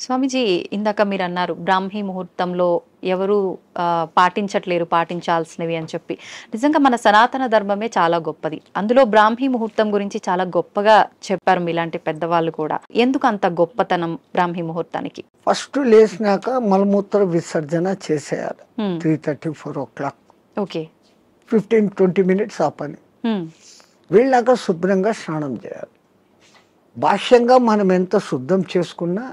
స్వామీజీ, ఇందాక మీరన్నారు బ్రాహ్మీ ముహూర్తంలో ఎవరు పాటించట్లేరు పాటించాల్సినవి అని చెప్పి. నిజంగా మన సనాతన ధర్మమే చాలా గొప్పది. అందులో బ్రాహ్మీ ముహూర్తం గురించి చాలా గొప్పగా చెప్పారు మీలాంటి పెద్దవాళ్ళు కూడా. ఎందుకు అంత గొప్పతనం బ్రాహ్మీ ముహూర్తానికి? ఫస్ట్ లేచినాక మలమూత్ర విసర్జన చేసేయాలి. 3:30, 4 o'clock. ఓకే. 15-20 minutes ఆ పని. వీళ్ళాక శుభ్రంగా స్నానం చేయాలి. బాహ్యంగా మనం ఎంత శుద్ధం చేసుకున్నా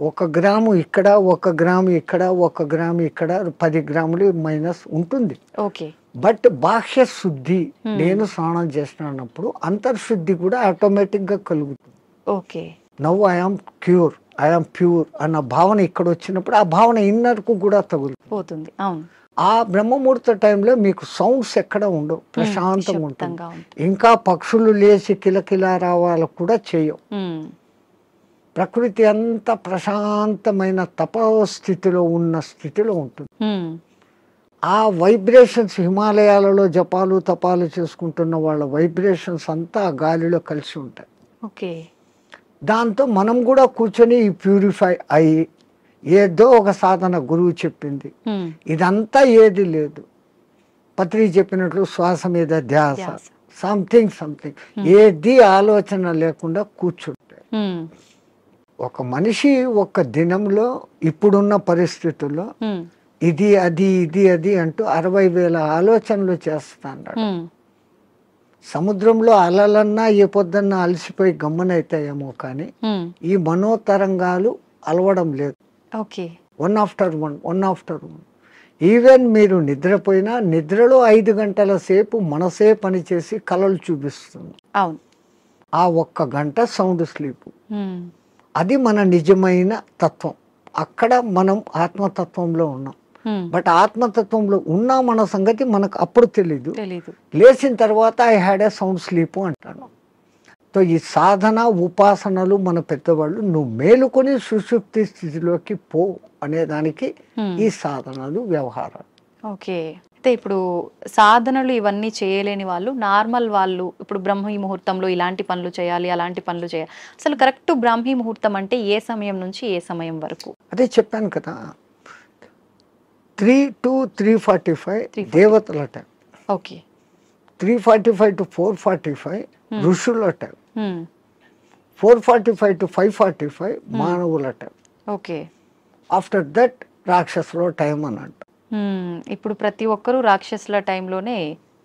1 గ్రాము ఇక్కడ, 1 గ్రాము ఇక్కడ, 1 గ్రాము ఇక్కడ, 10 గ్రాములు మైనస్ ఉంటుంది. ఓకే. బట్ బాహ్య శుద్ధి నేను స్నానం చేసినప్పుడు అంతర్శుద్ధి కూడా ఆటోమేటిక్ గా కలుగుతుంది. Okay. Now I am cure, I am pure అన్న భావన ఇక్కడ వచ్చినప్పుడు ఆ భావన ఇన్నర్ కు కూడా తగులుతుంది. అవును. ఆ బ్రహ్మముహూర్త టైంలో మీకు సౌండ్స్ ఎక్కడ ఉండవు, ప్రశాంతంగా ఉంటుంది. ఇంకా పక్షులు లేచి కిలకిలా రావాలకు కూడా చేయవు. ప్రకృతి అంత ప్రశాంతమైన తపస్థితిలో ఉన్న స్థితిలో ఉంటుంది. ఆ వైబ్రేషన్స్ హిమాలయాలలో జపాలు తపాలు చేసుకుంటున్న వాళ్ళ వైబ్రేషన్స్ అంతా గాలిలో కలిసి ఉంటాయి. ఓకే. దాంతో మనం కూడా కూర్చొని ప్యూరిఫై అయ్యి ఏదో ఒక సాధన గురువు చెప్పింది, ఇదంతా ఏది లేదు. పత్రి చెప్పినట్లు శ్వాస మీద ధ్యాస, సంథింగ్ ఏది ఆలోచన లేకుండా కూర్చుంటే ఒక మనిషి ఒక దినంలో ఇప్పుడున్న పరిస్థితుల్లో ఇది అది ఇది అది అంటూ 60,000 ఆలోచనలు చేస్తాడు. సముద్రంలో అలలన్నా ఏ పొద్దున్నా అలసిపోయి గమ్మనైతాయేమో కానీ ఈ మనోతరంగాలు అలవడం లేదు. One after one. ఈవెన్ మీరు నిద్రపోయినా నిద్రలో 5 గంటల సేపు మనసే పనిచేసి కలలు చూపిస్తుంది. ఆ 1 గంట సౌండ్ స్లీప్. అది మన నిజమైన తత్వం. అక్కడ మనం ఆత్మతత్వంలో ఉన్నాం. బట్ ఆత్మతత్వంలో ఉన్న మన సంగతి మనకు అప్పుడు తెలీదు. లేచిన తర్వాత I had a sound sleep అంటాను. సో ఈ సాధన ఉపాసనలు మన పెద్దవాళ్ళు నువ్వు మేలుకొని సుషుప్తి స్థితిలోకి పో అనేదానికి ఈ సాధనలు వ్యవహారాలు. ఓకే. అయితే ఇప్పుడు సాధనలు ఇవన్నీ చేయలేని వాళ్ళు, నార్మల్ వాళ్ళు ఇప్పుడు బ్రాహ్మీ ముహూర్తంలో ఇలాంటి పనులు చేయాలి, అలాంటి పనులు చేయాలి, అసలు కరెక్ట్ బ్రాహ్మీ ముహూర్తం అంటే ఏ సమయం నుంచి ఏ సమయం వరకు? అదే చెప్పాను కదా, 3 to 3:45 దేవతల టైం. ఓకే. 3:45 to 4:45 ఋషుల టైం. 4:45 to 5:45 మానవుల టైం. ఓకే. ఆఫ్టర్ దట్ రాక్షసుల టైం అని అంట. ఇప్పుడు ప్రతి ఒక్కరూ రాక్షసుల టైంలోనే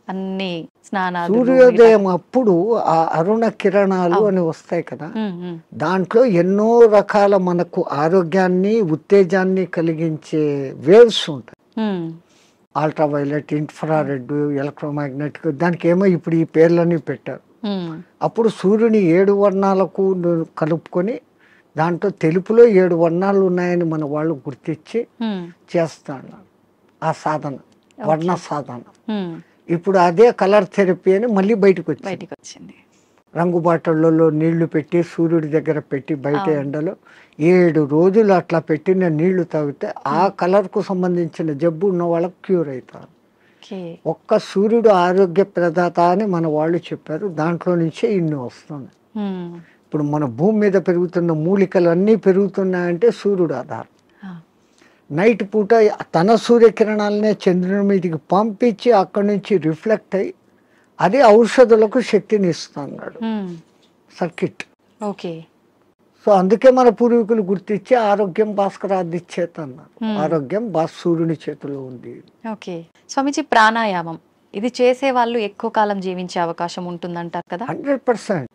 అన్ని స్నానాలు. సూర్యోదయం అప్పుడు ఆ అరుణ కిరణాలు అని వస్తాయి కదా, దాంట్లో ఎన్నో రకాల మనకు ఆరోగ్యాన్ని ఉత్తేజాన్ని కలిగించే వేవ్స్ ఉంటాయి. అల్ట్రావైలెట్, ఇన్ఫ్రారెడ్, ఎలక్ట్రోమాగ్నెటిక్, దానికి ఏమో ఇప్పుడు ఈ పేర్లన్నీ పెట్టారు. అప్పుడు సూర్యుని 7 వర్ణాలకు కలుపుకొని దాంట్లో తెలుపులో 7 వర్ణాలు ఉన్నాయని మన వాళ్ళు గుర్తించి చేస్తాడు ఆ సాధన, వర్ణ సాధన. ఇప్పుడు అదే కలర్ థెరపీ అని మళ్ళీ బయటకు వచ్చింది. రంగు బాటళ్ళలో నీళ్లు పెట్టి సూర్యుడి దగ్గర పెట్టి బయట ఎండలో 7 రోజులు అట్లా పెట్టిన నీళ్లు తాగితే ఆ కలర్ కు సంబంధించిన జబ్బు ఉన్న వాళ్ళకి క్యూర్ అవుతారు. ఒక్క సూర్యుడు ఆరోగ్య ప్రదాత అని మన వాళ్ళు చెప్పారు. దాంట్లో నుంచే ఇన్ని వస్తుంది. ఇప్పుడు మన భూమి మీద పెరుగుతున్న మూలికలు అన్నీ పెరుగుతున్నాయంటే సూర్యుడు ఆధారం. నైట్ పూట తన సూర్యకిరణాలనే చంద్రుని మీదకి పంపించి అక్కడి నుంచి రిఫ్లెక్ట్ అయ్యి అది ఔషధులకు శక్తిని ఇస్తున్నాడు సర్కిట్. ఓకే. సో అందుకే మన పూర్వీకులు గుర్తించి ఆరోగ్యం భాస్కరాది చేత అన్నారు. ఆరోగ్యం సూర్యుని చేతిలో ఉంది. ఓకే. స్వామిజీ, ప్రాణాయామం ఇది చేసే వాళ్ళు ఎక్కువ కాలం జీవించే అవకాశం ఉంటుందంటారు కదా? 100%.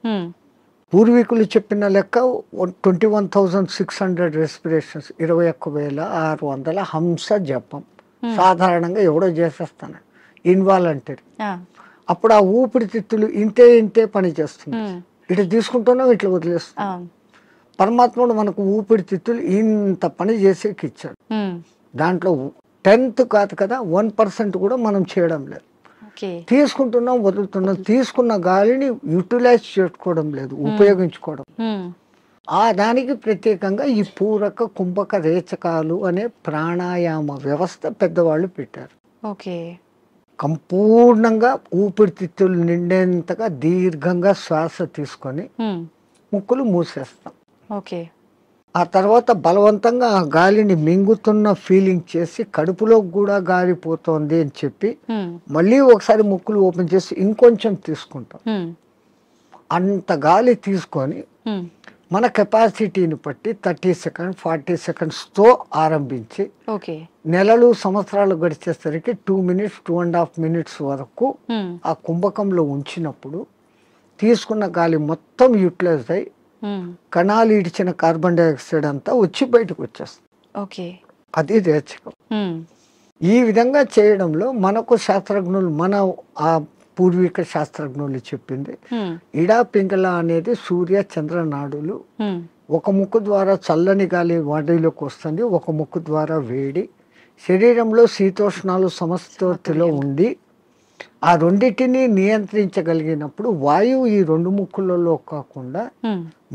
పూర్వీకులు చెప్పిన లెక్క 21,600 రెస్పిరేషన్స్, 21,600 హంస జపం సాధారణంగా ఎవడో చేసేస్తాను ఇన్వాలంటరీ. అప్పుడు ఆ ఊపిరితిత్తులు ఇంతే పని చేస్తుంది. ఇటు తీసుకుంటున్నాం, ఇట్లా వదిలేస్తున్నాం. పరమాత్ముడు మనకు ఊపిరితిత్తులు ఇంత పని చేసేకి ఇచ్చాడు. దాంట్లో 10th కాదు కదా, 1% కూడా మనం చేయడం లేదు. తీసుకుంటున్నాం, వదులుతున్నాం. తీసుకున్న గాలిని యూటిలైజ్ చేసుకోవడం లేదు, ఉపయోగించుకోవడం. ఆ దానికి ప్రత్యేకంగా ఈ పూరక కుంభక రేచకాలు అనే ప్రాణాయామ వ్యవస్థ పెద్దవాళ్ళు పెట్టారు. సంపూర్ణంగా ఊపిరితిత్తులు నిండేంతగా దీర్ఘంగా శ్వాస తీసుకొని ముక్కులు మూసేస్తాం. ఆ తర్వాత బలవంతంగా ఆ గాలిని మింగుతున్న ఫీలింగ్ చేసి కడుపులోకి కూడా గాలి పోతోంది అని చెప్పి మళ్ళీ ఒకసారి ముక్కులు ఓపెన్ చేసి ఇంకొంచెం తీసుకుంటాం. అంత గాలి తీసుకొని మన కెపాసిటీని బట్టి 30 సెకండ్స్ 40 సెకండ్స్తో ఆరంభించి నెలలు సంవత్సరాలు గడిచేసరికి 2 మినిట్స్ 2.5 మినిట్స్ వరకు ఆ కుంభకంలో ఉంచినప్పుడు తీసుకున్న గాలి మొత్తం యూటిలైజ్ అయి కణాలు ఇడిచిన కార్బన్ డైఆక్సైడ్ అంతా వచ్చి బయటకు వచ్చేస్తుంది. అది రేచకం. ఈ విధంగా చేయడంలో మనకు శాస్త్రజ్ఞులు మన ఆ పూర్వీక శాస్త్రజ్ఞులు చెప్పింది ఇడా పింగళ అనేది సూర్య చంద్ర నాడులు. ఒక ముక్కు ద్వారా చల్లని గాలి బాడీలోకి వస్తుంది, ఒక ముక్కు ద్వారా వేడి. శరీరంలో శీతోష్ణాలు సమస్థితిలో ఉండి ఆ రెండింటిని నియంత్రించగలిగినప్పుడు వాయువు ఈ 2 ముక్కులలో కాకుండా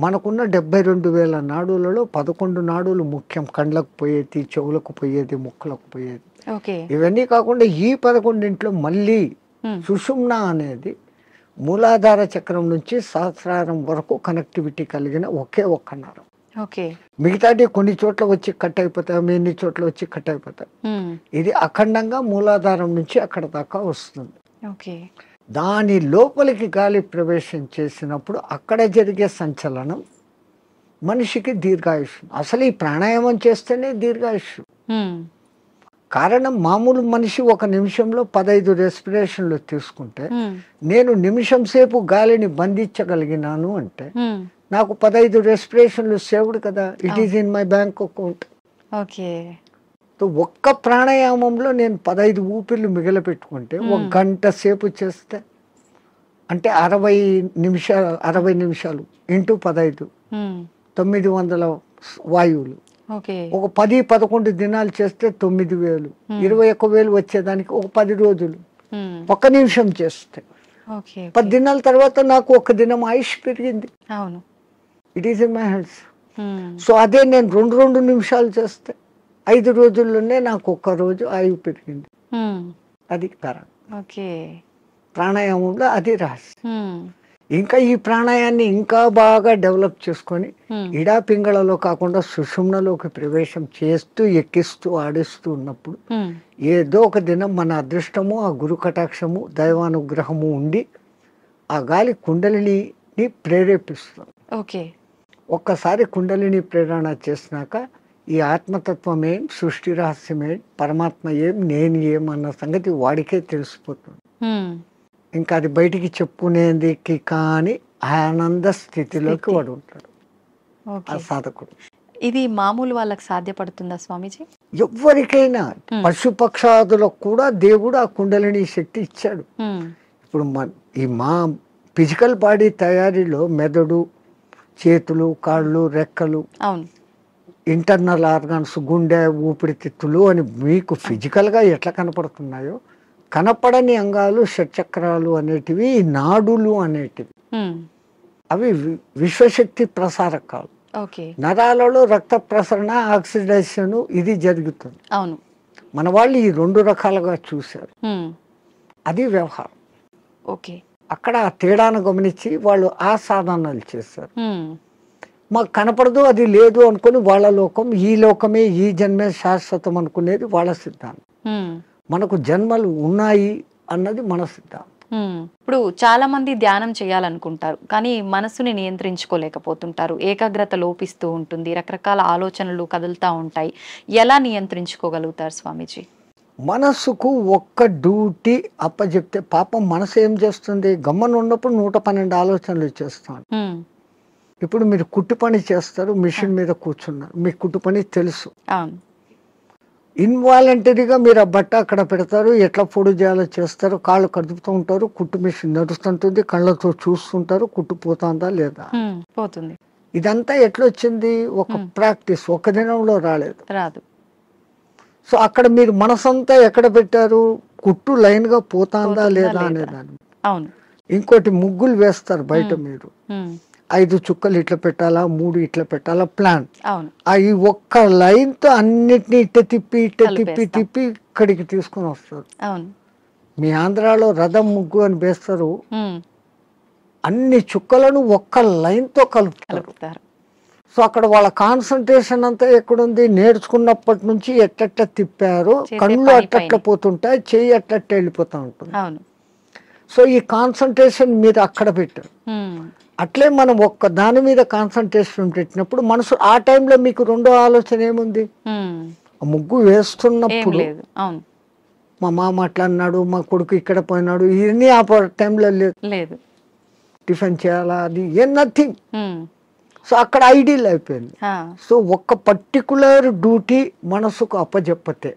మనకున్న 72,000 నాడులలో 11 నాడులు ముఖ్యం. కండ్లకు పోయేది, చెవులకు పోయేది, ముక్కులకు పోయేది. ఇవన్నీ కాకుండా ఈ 11 మళ్ళీ సుషుమ్న అనేది మూలాధార చక్రం నుంచి సహస్రారం వరకు కనెక్టివిటీ కలిగిన ఒకే ఒక్క నరం. మిగతాటి కొన్ని చోట్ల వచ్చి కట్ అయిపోతాయి, ఎన్ని చోట్ల వచ్చి కట్ అయిపోతాయి. ఇది అఖండంగా మూలాధారం నుంచి అక్కడ దాకా వస్తుంది. దాని లోపలికి గాలి ప్రవేశం చేసినప్పుడు అక్కడ జరిగే సంచలనం మనిషికి దీర్ఘాయుష్. అసలు ఈ ప్రాణాయామం చేస్తేనే దీర్ఘాయుష్. కారణం మామూలు మనిషి ఒక నిమిషంలో 15 రెస్పిరేషన్లు తీసుకుంటే నేను నిమిషం సేపు గాలిని బంధించగలిగినాను అంటే నాకు 15 రెస్పిరేషన్లు సేవ్డ్ కదా. It is in my bank account. ఒక్క ప్రాణాయామంలో నేను 15 ఊపిర్లు మిగిలిపెట్టుకుంటే 1 గంట సేపు చేస్తే అంటే 60 నిమిషాలు ఇంటూ 15 900 వాయువులు. ఒక 10-11 దినాలు చేస్తే 9,000 21,000 వచ్చేదానికి ఒక 10 రోజులు 1 నిమిషం చేస్తే 10 దినాల తర్వాత నాకు 1 దినం ఆయుష్ పెరిగింది. It is in my hands. So అదే నేను 2 నిమిషాలు చేస్తే 5 రోజుల్లోనే నాకు 1 రోజు ఆయువు పెరిగింది. అది కారణం. ప్రాణాయామంలో అది రహస్యం. ఇంకా ఈ ప్రాణాయాన్ని ఇంకా బాగా డెవలప్ చేసుకొని ఇడా పింగళలో కాకుండా సుషుమ్నలోకి ప్రవేశం చేస్తూ ఎక్కిస్తూ ఆడిస్తూ ఉన్నప్పుడు ఏదో ఒక దినం మన అదృష్టము, ఆ గురు కటాక్షము, దైవానుగ్రహము ఉండి ఆ గాలి కుండలిని ప్రేరేపిస్తుంది. ఒక్కసారి కుండలిని ప్రేరణ చేసినాక ఈ ఆత్మతత్వం ఏం, సృష్టి రహస్యం ఏం, పరమాత్మ ఏం, నేను ఏం అన్న సంగతి వాడికే తెలిసిపోతుంది. ఇంకా అది బయటికి చెప్పుకునేది కానీ ఆనంద స్థితిలోకి వాడు ఉంటాడు ఆ సాధకుడు. ఇది మామూలు వాళ్ళకి సాధ్యపడుతుందా స్వామీజీ? ఎవరికైనా పశుపక్షాదులకు కూడా దేవుడు ఆ కుండలిని శక్తి ఇచ్చాడు. ఇప్పుడు మా ఫిజికల్ బాడీ తయారీలో మెదడు, చేతులు, కాళ్ళు, రెక్కలు, ఇంటర్నల్ ఆర్గాన్స్, గుండె, ఊపిరితిత్తులు అని మీకు ఫిజికల్గా ఎట్లా కనపడుతున్నాయో కనపడని అంగాలు షట్చక్రాలు అనేటివి, నాడులు అనేటివి అవి విశ్వశక్తి ప్రసారకాలు. నరాలలో రక్త ప్రసరణ, ఆక్సిడేషన్ ఇది జరుగుతుంది. మన వాళ్ళు ఈ 2 రకాలుగా చూశారు. అది వ్యవహారం. అక్కడ ఆ తేడాను గమనించి వాళ్ళు ఆ సాధనాలు చేశారు. మాకు కనపడదు, అది లేదు అనుకుని వాళ్ళ లోకం, ఈ లోకమే ఈ జన్మే శాశ్వతం అనుకునేది వాళ్ళ సిద్ధాంతం. మనకు జన్మలు ఉన్నాయి అన్నది మన సిద్ధాంతం. ఇప్పుడు చాలా మంది ధ్యానం చేయాలనుకుంటారు కానీ మనసుని నియంత్రించుకోలేకపోతుంటారు. ఏకాగ్రత లోపిస్తూ ఉంటుంది, రకరకాల ఆలోచనలు కదులుతూ ఉంటాయి. ఎలా నియంత్రించుకోగలుగుతారు స్వామీజీ? మనసుకు ఒక్క డ్యూటీ అప్పచెప్తే పాపం మనసు ఏం చేస్తుంది? గమ్మన ఉన్నప్పుడు 112 ఆలోచనలు చేస్తాను. ఇప్పుడు మీరు కుట్టు పని చేస్తారు, మిషన్ మీద కూర్చున్నారు, మీకు కుట్టు పని తెలుసు. ఇన్వాలంటరీగా మీరు ఆ బట్ట అక్కడ పెడతారు, ఎట్లా పొడి చేయాలో చేస్తారు, కాళ్ళు కదుపుతూ ఉంటారు, కుట్టు మిషన్ నడుస్తుంటుంది, కళ్ళతో చూస్తుంటారు, కుట్టు పోతుందా లేదా పోతుంది. ఇదంతా ఎట్లొచ్చింది? ఒక ప్రాక్టీస్, ఒక దినంలో రాలేదు. సో అక్కడ మీరు మనసంతా ఎక్కడ పెట్టారు? కుట్టు లైన్ గా పోతుందా లేదా అనేదాన్ని. ఇంకోటి ముగ్గులు వేస్తారు బయట, మీరు 5 చుక్కలు ఇట్లా పెట్టాలా, 3 ఇట్లా పెట్టాలా ప్లాన్. ఈ ఒక్క లైన్ తో అన్నిటినీ ఇట్ట తిప్పి ఇక్కడికి తీసుకుని వస్తారు. మీ ఆంధ్రాలో రథం ముగ్గు అని వేస్తారు, అన్ని చుక్కలను ఒక్క లైన్ తో కలుపుతారు. సో అక్కడ వాళ్ళ కాన్సన్ట్రేషన్ అంతా ఎక్కడుంది, నేర్చుకున్నప్పటి నుంచి ఎట్ట తిప్పారు, కళ్ళు అట్ట పోతుంటాయి, చెయ్యి అట్ట వెళ్ళిపోతూ ఉంటుంది. సో ఈ కాన్సన్ట్రేషన్ మీద అక్కడ పెట్టారు. అట్లే మనం ఒక్క దాని మీద కాన్సన్ట్రేషన్ పెట్టినప్పుడు మనసు ఆ టైంలో మీకు రెండో ఆలోచన ఏముంది, ముగ్గు వేస్తున్నప్పుడు మా మామ అట్లా అన్నాడు, మా కొడుకు ఇక్కడ పోయినాడు, ఇవన్నీ ఆ టైంలో లేదు, టిఫిన్ చేయాలా, అది ఏం నథింగ్. సో అక్కడ ఐడియల్ అయిపోయింది. సో ఒక్క పర్టికులర్ డ్యూటీ మనసుకు అప్పచెప్పతే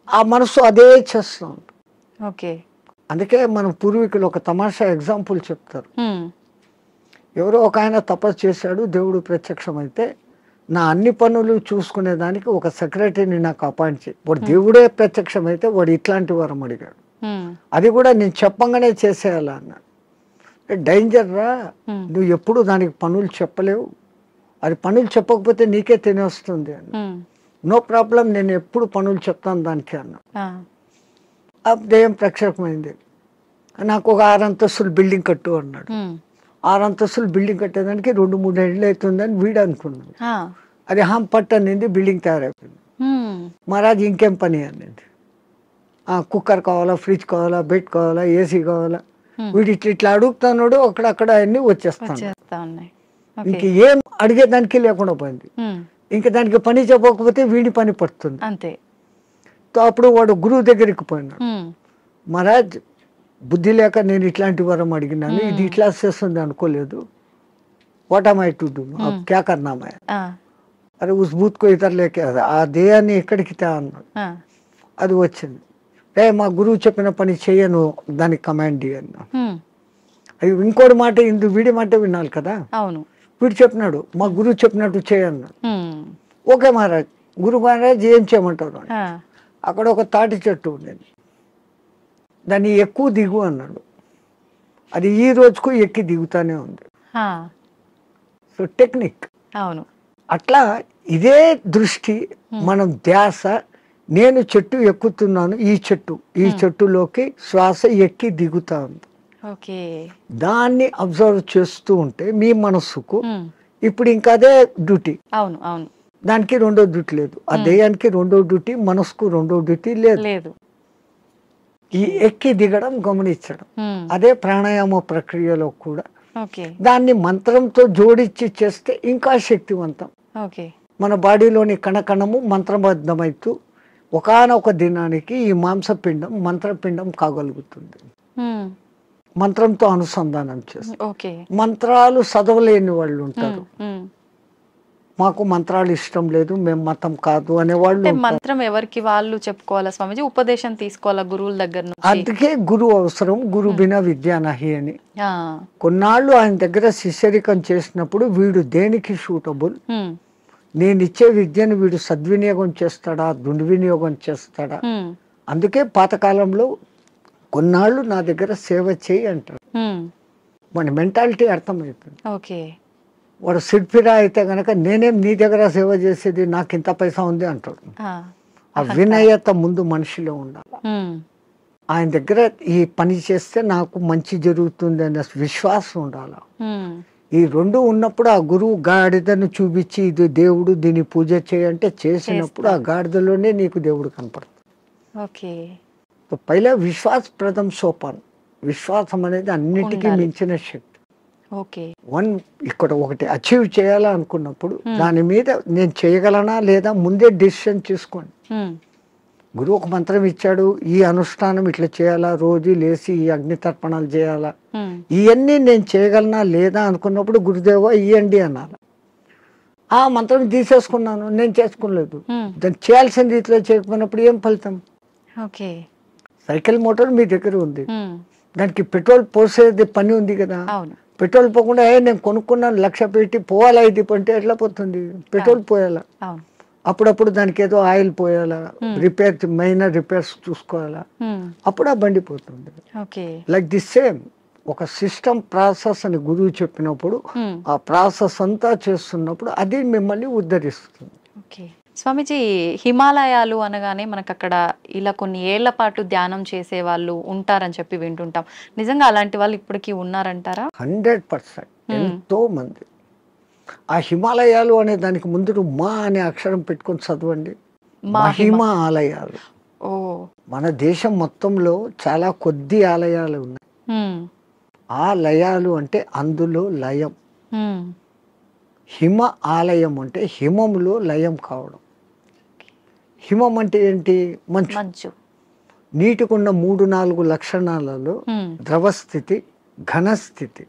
ఆ మనసు అదే చేస్తూ ఉంటుంది. అందుకే మన పూర్వీకులు ఒక తమాషా ఎగ్జాంపుల్ చెప్తారు. ఎవరో ఒక ఆయన తపస్సు చేశాడు, దేవుడు ప్రత్యక్షమైతే నా అన్ని పనులు చూసుకునేదానికి ఒక సెక్రటరీని నాకు అపాయింట్ చేయి. వాడు దేవుడే ప్రత్యక్షమైతే వాడు ఇట్లాంటి వరం అడిగాడు, అది కూడా నేను చెప్పంగానే చేసేయాలా అన్నాడు. డేంజర్ రా, నువ్వు ఎప్పుడు దానికి పనులు చెప్పలేవు, అది పనులు చెప్పకపోతే నీకే తినేస్తుంది అన్న. నో ప్రాబ్లం, నేను ఎప్పుడు పనులు చెప్తాను దానికి అన్నా. అదేం ప్రత్యక్షమైంది, నాకు ఒక 6 అంతస్తుల బిల్డింగ్ కట్టు అన్నాడు. 6 అంతస్తుల బిల్డింగ్ కట్టేదానికి 2-3 ఏళ్ళు అవుతుందని వీడు అనుకున్నాడు. అది పట్టు అనింది, బిల్డింగ్ తయారైపోయింది. మహారాజ్ ఇంకేం పని అనింది, కుక్కర్ కావాలా, ఫ్రిడ్జ్ కావాలా, బెడ్ కావాలా, ఏసీ కావాలా, వీడు ఇట్లా అడుగుతున్నాడు, అక్కడక్కడ అన్ని వచ్చేస్తాను. ఇంక ఏం అడిగేదానికి లేకుండా పోయింది. ఇంకా దానికి పని చెప్పకపోతే వీడి పని పడుతుంది అంతే. అప్పుడు వాడు గురువు దగ్గరికి పోయినాడు. మహారాజ్ బుద్ధి లేక నేను ఇట్లాంటి వరం అడిగినాను, ఇది ఇట్లా చేస్తుంది అనుకోలేదు, what am I to do, క్యా కర్నా మై, అరే ఉస్ బూత్ కో ఇతర్ లేకే ఆ దేయాన్ని ఎక్కడికి తా అన్నాడు. అది వచ్చింది. మా గురువు చెప్పిన పని చెయ్యను, దానికి కమాండ్ అన్నా. అవి ఇంకోటి మాట, వీడి మాట వినాలి కదా. వీడు చెప్పినాడు, మా గురువు చెప్పినట్టు చేయన్నాడు. ఓకే మహారాజ్, గురు మహారాజ్ ఏం చేయమంటారు. అక్కడ ఒక తాటి చెట్టు ఉండేది, దాన్ని ఎక్కువ దిగు అన్నాడు. అది ఈ రోజుకు ఎక్కి దిగుతానే ఉంది. So technique. అట్లా ఇదే దృష్టి, మనం ధ్యాస, నేను చెట్టు ఎక్కుతున్నాను, ఈ చెట్టులోకి శ్వాస ఎక్కి దిగుతా ఉంది, దాన్ని అబ్జర్వ్ చేస్తూ ఉంటే మీ మనస్సుకు ఇప్పుడు ఇంకా అదే డ్యూటీ. దానికి రెండో డ్యూటీ లేదు, ఆ దేయానికి రెండో డ్యూటీ, మనసుకు రెండో డ్యూటీ లేదు. ఈ ఎక్కి దిగడం గమనించడం, అదే ప్రాణాయామ ప్రక్రియలో కూడా దాన్ని మంత్రంతో జోడించి చేస్తే ఇంకా శక్తివంతం. మన బాడీలోని కణకణము మంత్రబద్ధమైతూ ఒకానొక దినానికి ఈ మాంసపిండం మంత్రపిండం కాగలుగుతుంది. మంత్రంతో అనుసంధానం చేస్తారు. మంత్రాలు చదవలేని వాళ్ళు ఉంటారు, మాకు మంత్రాలు ఇష్టం లేదు, మేము మతం కాదు అనేవాళ్ళు. మంత్రం ఎవరికి వాళ్ళు చెప్పుకోవాలా స్వామిజీ, ఉపదేశం తీసుకోవాలా గురువుల దగ్గర నుంచి. అందుకే గురువు అవసరం, గురు బినా విద్యా నహి అని. కొన్నాళ్ళు ఆయన దగ్గర శిష్యరికం చేసినప్పుడు వీడు దేనికి సూటబుల్, నేను ఇచ్చే విద్యను వీడు సద్వినియోగం చేస్తాడా, దుర్వినియోగం చేస్తాడా. అందుకే పాతకాలంలో కొన్నాళ్ళు నా దగ్గర సేవ చేయి అంటారు. మన మెంటాలిటీ అర్థమవుతుంది. వాడు సిడ్ఫిరా అయితే గనక నేనేం నీ దగ్గర సేవ చేసేది, నాకు ఇంత పైసా ఉంది అంటాడు. ఆ వినయత ముందు మనిషిలో ఉండాలి. ఆయన దగ్గర ఈ పని చేస్తే నాకు మంచి జరుగుతుంది అనే విశ్వాసం ఉండాలి. ఈ రెండు ఉన్నప్పుడు ఆ గురువు గాడిదను చూపించి ఇది దేవుడు, దీన్ని పూజ చేయంటే చేసినప్పుడు ఆ గాడిదలోనే నీకు దేవుడు కనపడుతుంది. పైలా విశ్వాస ప్రథం సోపాన్. విశ్వాసం అనేది అన్నిటికీ మించిన శక్తి. ఇక్కడ ఒకటి అచీవ్ చేయాలనుకున్నప్పుడు దాని మీద నేను చేయగలనా లేదా ముందే డిసిషన్ చేసుకోండి. గురువు ఒక మంత్రం ఇచ్చాడు, ఈ అనుష్ఠానం ఇట్లా చేయాలా, రోజు లేచి ఈ అగ్ని తర్పణాలు చేయాలా, ఇవన్నీ నేను చేయగలనా లేదా అనుకున్నప్పుడు గురుదేవా ఇయ్యండి అన్నారు. ఆ మంత్రం తీసేసుకున్నాను, నేను చేసుకోలేదు. దాన్ని చేయాల్సిన రీతిలో చేయకపోయినప్పుడు ఏం ఫలితం. సైకిల్ మోటార్ మీ దగ్గర ఉంది, దానికి పెట్రోల్ పోసేది పని ఉంది కదా. పెట్రోల్ పోకుండా నేను కొనుక్కున్నాను 1,00,000 పెట్టి పోవాలా ఇది అంటే ఎట్లా పోతుంది, పెట్రోల్ పోయాలా, అప్పుడప్పుడు దానికి ఏదో ఆయిల్ పోయాలా, మైనర్ రిపేర్స్ చూసుకోవాలా, అప్పుడు ఆ బండి పోతుంది. లైక్ ది సేమ్ ఒక సిస్టమ్ ప్రాసెస్ అని గురువు చెప్పినప్పుడు ఆ ప్రాసెస్ అంతా చేస్తున్నప్పుడు అది మిమ్మల్ని ఉద్ధరిస్తుంది. స్వామిజీ, హిమాలయాలు అనగానే మనకు అక్కడ ఇలా కొన్ని ఏళ్ల పాటు ధ్యానం చేసే వాళ్ళు ఉంటారని చెప్పి వింటుంటాం. నిజంగా అలాంటి వాళ్ళు ఇప్పటికీ ఉన్నారంటారా? 100%. ఎంతో మంది ఆ హిమాలయాలు అనే దానికి ముందు మా అనే అక్షరం పెట్టుకొని చదవండి. మహిమ ఆలయాలు. ఓ మన దేశం మొత్తంలో చాలా కొద్ది ఆలయాలు ఉన్నాయి. ఆ లయాలు అంటే అందులో లయం. హిమ ఆలయం అంటే హిమములో లయం కావడం. హిమం అంటే ఏంటి? మంచు. నీటికున్న 3-4 లక్షణాలలో ద్రవస్థితి, ఘనస్థితి,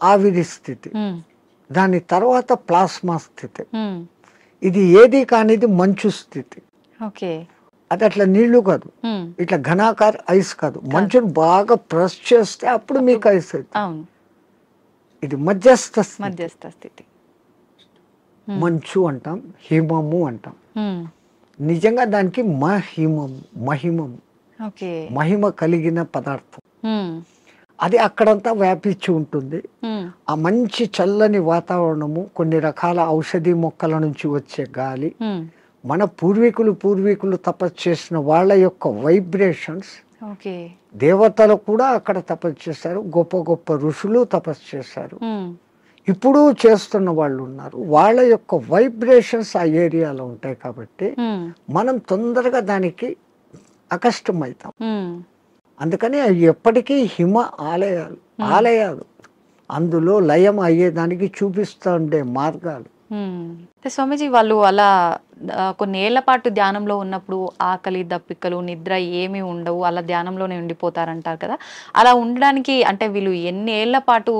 ఆవిరి స్థితి, దాని తర్వాత ప్లాస్మా స్థితి. ఇది ఏది కానిది మంచు స్థితి. అది అట్లా నీళ్లు కాదు, ఇట్లా ఘనాకార ఐస్ కాదు. మంచును బాగా ప్రెస్ చేస్తే అప్పుడు మీకు ఐస్ అవుతుంది. ఇది మధ్యస్థ స్థితి. మంచు అంటాం, హిమము అంటాం. నిజంగా దానికి మహిమం, మహిమ కలిగిన పదార్థం. అది అక్కడంతా వ్యాపించి ఉంటుంది. ఆ మంచి చల్లని వాతావరణము, కొన్ని రకాల ఔషధి మొక్కల నుంచి వచ్చే గాలి, మన పూర్వీకులు తపస్సు చేసిన వాళ్ళ యొక్క వైబ్రేషన్స్. దేవతలు కూడా అక్కడ తపస్సు చేశారు, గొప్ప గొప్ప ఋషులు తపస్సు చేశారు, ఇప్పుడు చేస్తున్న వాళ్ళు ఉన్నారు. వాళ్ళ యొక్క వైబ్రేషన్స్ ఆ ఏరియాలో ఉంటాయి కాబట్టి మనం తొందరగా దానికి అకష్టమవుతాం. అందుకని అవి ఎప్పటికీ హిమ ఆలయాలు అందులో లయం అయ్యేదానికి చూపిస్తూ ఉండే మార్గాలు. స్వామీజీ, వాళ్ళు అలా కొన్ని ఏళ్ల పాటు ధ్యానంలో ఉన్నప్పుడు ఆకలి, దప్పికలు, నిద్ర ఏమీ ఉండవు, అలా ధ్యానంలోనే ఉండిపోతారంటారు కదా. అలా ఉండడానికి అంటే వీళ్ళు ఎన్ని ఏళ్ల పాటు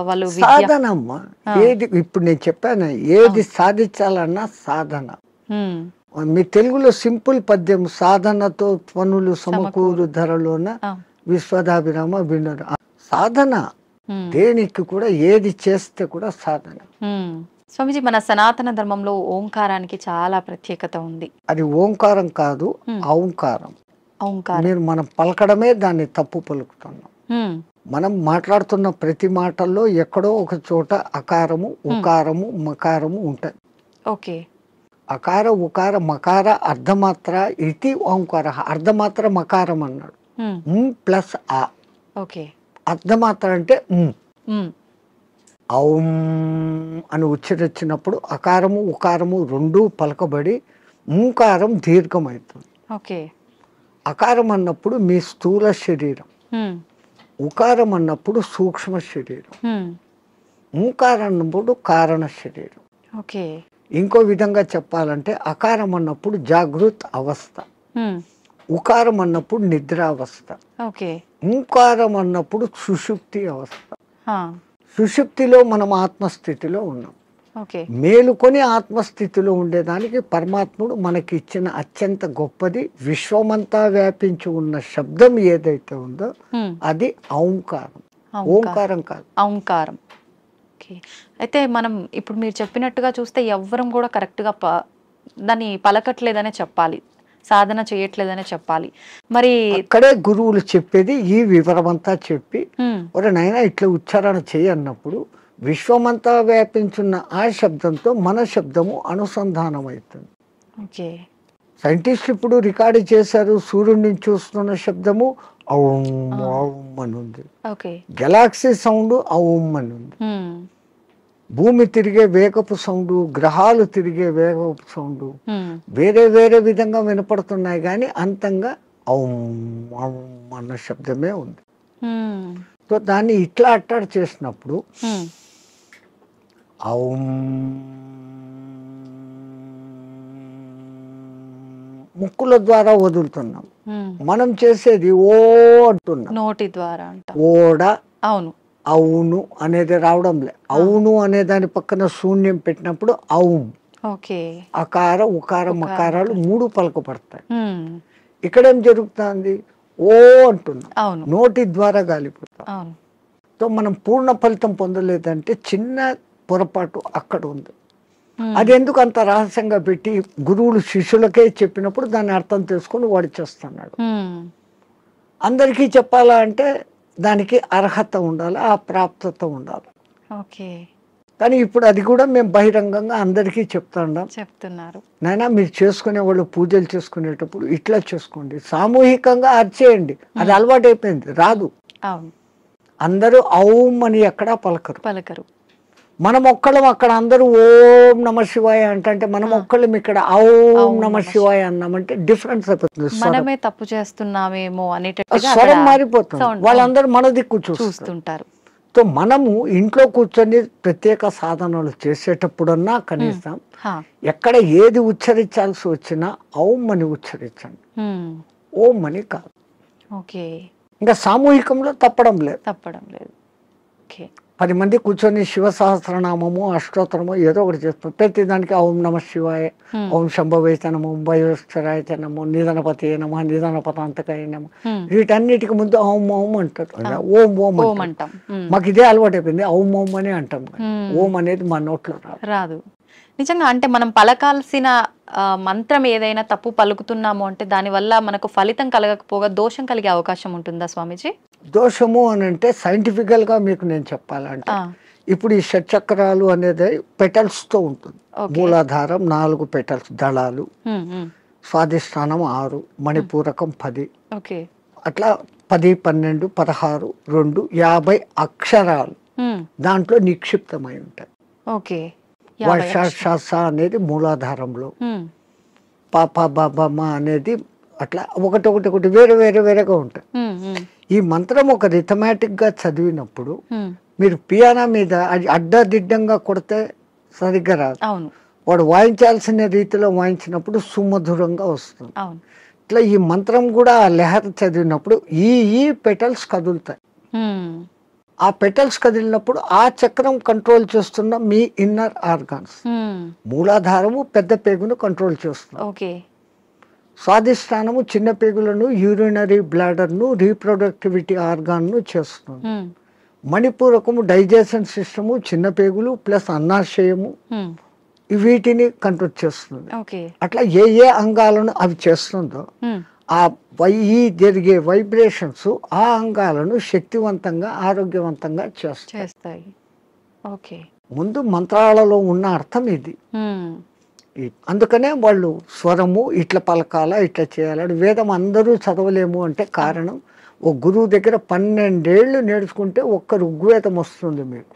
వాళ్ళు సాధనమ్మా. ఏది ఇప్పుడు నేను చెప్పాను, ఏది సాధించాలన్నా సాధన. మీ తెలుగులో సింపుల్ పద్యం, సాధనతో పనులు సమకూరు ధరలోన విశ్వదాభిరామ వినరు. సాధన దేనికి కూడా, ఏది చేస్తే కూడా సాధన. స్వామిజీ, మన సనాతన ధర్మంలో ఓంకారానికి చాలా ప్రత్యేకత ఉంది. అది ఓంకారం కాదు, ఔంకారం. మీరు మనం పలకడమే దాన్ని తప్పు పలుకుతున్నాం. మనం మాట్లాడుతున్న ప్రతి మాటల్లో ఎక్కడో ఒక చోట అకారము, ఉకారము, మకారము ఉంటాయి. అకార, ఉకార, మకార, అర్ధమాత్ర ఇది ఓంకార. అర్ధమాత్ర మకారం అన్నాడు, ప్లస్ ఆ. అర్ధమాత్ర అంటే ఔం అని ఉచ్చరించినప్పుడు అకారము, ఉకారము రెండు పలకబడి మూకారం దీర్ఘమవుతుంది. అకారం అన్నప్పుడు మీ స్థూల శరీరం, ఉకారం అన్నప్పుడు సూక్ష్మ శరీరం, మూకారం అన్నప్పుడు కారణ శరీరం. ఇంకో విధంగా చెప్పాలంటే అకారం అన్నప్పుడు జాగృత్ అవస్థ, ఉకారం అన్నప్పుడు నిద్రావస్థ, మూకారం అన్నప్పుడు సుషుప్తి అవస్థ. సుషుప్తిలో మనం ఆత్మస్థితిలో ఉన్నాం. మేలుకొని ఆత్మస్థితిలో ఉండేదానికి పరమాత్ముడు మనకి ఇచ్చిన అత్యంత గొప్పది, విశ్వమంతా వ్యాపించి ఉన్న శబ్దం ఏదైతే ఉందో అది ఔంకారం. ఓంకారం కాదు, ఔంకారం. అయితే మనం ఇప్పుడు మీరు చెప్పినట్టుగా చూస్తే ఎవ్వరం కూడా కరెక్ట్గా దాన్ని పలకట్లేదనే చెప్పాలి, సాధన చేయట్లేదనే చెప్పాలి. మరి అక్కడే గురువులు చెప్పేది ఈ వివరమంతా చెప్పి, ఒరే నాయనా ఇట్లా ఉచ్చారణ చేయి అన్నప్పుడు విశ్వమంతా వ్యాపించున్న ఆ శబ్దంతో మన శబ్దము అనుసంధానం అవుతుంది. సైంటిస్టులు ఇప్పుడు రికార్డు చేశారు, సూర్యుడిని చూస్తున్న శబ్దము ఔం ఔం అని ఉంది, గెలాక్సీ సౌండ్ ఔం అని ఉంది, భూమి తిరిగే వేగపు సౌండ్, గ్రహాలు తిరిగే వేగపు సౌండ్ వేరే వేరే విధంగా వినపడుతున్నాయి, కానీ అంతంగా ఔం ఔం అన్న శబ్దమే ఉంది. సో దాన్ని ఇట్లా అట్టాడు చేసినప్పుడు ఔం ముక్కుల ద్వారా వదులుతున్నాం, మనం చేసేది ఓ అంటున్నాం నోటి ద్వారా. ఓడ, అవును అవును అనేది రావడం లే. అవును అనే దాని పక్కన శూన్యం పెట్టినప్పుడు ఔం. అకార, ఉకార, మకారాలు మూడు పలకపడతాయి. ఇక్కడేం జరుగుతుంది? ఓ అంటున్నాం, నోటి ద్వారా గాలిపోతాం. సో మనం పూర్ణ ఫలితం పొందలేదంటే చిన్న పొరపాటు అక్కడ ఉంది. అది ఎందుకు అంత రహస్యంగా పెట్టి గురువులు శిష్యులకే చెప్పినప్పుడు దాన్ని అర్థం చేసుకుని వాడు చేస్తున్నాడు. అందరికీ చెప్పాలా అంటే దానికి అర్హత ఉండాలి, ఆ ప్రాప్తత ఉండాలి. కానీ ఇప్పుడు అది కూడా మేము బహిరంగంగా అందరికీ చెప్తున్నారు. నాయనా మీరు చేసుకునే వాళ్ళు పూజలు చేసుకునేటప్పుడు ఇట్లా చేసుకోండి, సామూహికంగా అర్చేయండి. అది అలవాటు అయిపోయింది, రాదు. అందరూ ఔం అని ఎక్కడా పలకరు. మనం ఒక్కళ్ళం అక్కడ అందరూ ఓం నమ శివాయ అంటే మనం ఒక్కళ్ళం ఇక్కడ ఓం నమ శివాయ అన్నామంటే డిఫరెన్స్ అయిపోతుంది. మనమే తప్పు చేస్తున్నామేమో అనేటట్టుగా స్వరం మారిపోతుంది, వాళ్ళందరూ మన దిక్కు చూస్తుంటారు. సో మనము ఇంట్లో కూర్చొని ప్రత్యేక సాధనలు చేసేటప్పుడన్నా కనీసం ఎక్కడ ఏది ఉచ్చరించాల్సి వచ్చినా ఓం అని ఉచ్చరించండి, ఓం అని కాదు. ఓకే, ఇంకా సామూహికంలో తప్పడం లేదు. 10 మంది కూర్చొని శివ సహస్రనామము అష్టోత్తరము ఏదో ఒకటి చేస్తాం. ప్రతి దానికి ఓం నమ శివాయ, ఓం శంభవే నమో, భయోశ్వరాయ నమో, నిధనపతి నమ, నిధనపతాంతకాయ నమ, వీటన్నిటికి ముందు ఓం ఓం అంటారు. ఓం ఓం అంటాం. మాకు ఇదే అలవాటు అయిపోయింది, ఓం ఓం అని అంటాం. ఓం అనేది మా నోట్లో రాదు. నిజంగా అంటే మనం పలకాల్సిన మంత్రం ఏదైనా తప్పు పలుకుతున్నాము అంటే దానివల్ల మనకు ఫలితం కలగకపోగా దోషం కలిగే అవకాశం ఉంటుందా స్వామీజీ? దోషము అని అంటే సైంటిఫికల్ గా మీకు నేను చెప్పాలంటే ఇప్పుడు ఈ షట్చక్రాలు అనేది పెటల్స్ తో ఉంటుంది. మూలాధారం 4 పెటల్స్ దళాలు, స్వాధిష్టానం 6, మణిపూరకం 10, అట్లా 10, 12, 16, 2, 50 అక్షరాలు దాంట్లో నిక్షిప్తమై ఉంటాయి. వర్ష అనేది మూలాధారంలో, పాప బాబమ్మ అనేది అట్లా ఒకటి వేరేగా ఉంటాయి. ఈ మంత్రం ఒక రిథమాటిక్ గా చదివినప్పుడు మీరు పియానో మీద అది అడ్డదిడ్డంగా కొడితే సరిగ్గా రాదు. వాడు వాయించాల్సిన రీతిలో వాయించినప్పుడు సుమధురంగా వస్తుంది. ఇట్లా ఈ మంత్రం కూడా ఆ లెహర్ చదివినప్పుడు ఈ పెటల్స్ కదులుతాయి. ఆ పెటల్స్ కదిలినప్పుడు ఆ చక్రం కంట్రోల్ చేస్తున్న మీ ఇన్నర్ ఆర్గాన్స్. మూలాధారము పెద్ద పేగును కంట్రోల్ చేస్తుంది. స్వాధిష్టానము చిన్న పేగులను, యూరినరీ బ్లాడర్ను, రీప్రొడక్టివిటీ ఆర్గాన్ను చేస్తుంది. మణిపూరకము డైజెషన్ సిస్టము, చిన్న పేగులు ప్లస్ అన్నాశయము, వీటిని కంట్రోల్ చేస్తుంది. అట్లా ఏ అంగాలను అవి చేస్తుందో ఆ జరిగే వైబ్రేషన్స్ ఆ అంగాలను శక్తివంతంగా ఆరోగ్యవంతంగా చేస్తాయి. ముందు మంత్రాలలో ఉన్న అర్థం ఇది. అందుకనే వాళ్ళు స్వరము ఇట్లా పలకాల ఇట్లా చేయాలని. వేదం అందరూ చదవలేము అంటే కారణం, ఓ గురువు దగ్గర 12 ఏళ్ళు నేర్చుకుంటే ఒక్క ఋగ్వేదం వస్తుంది మీకు.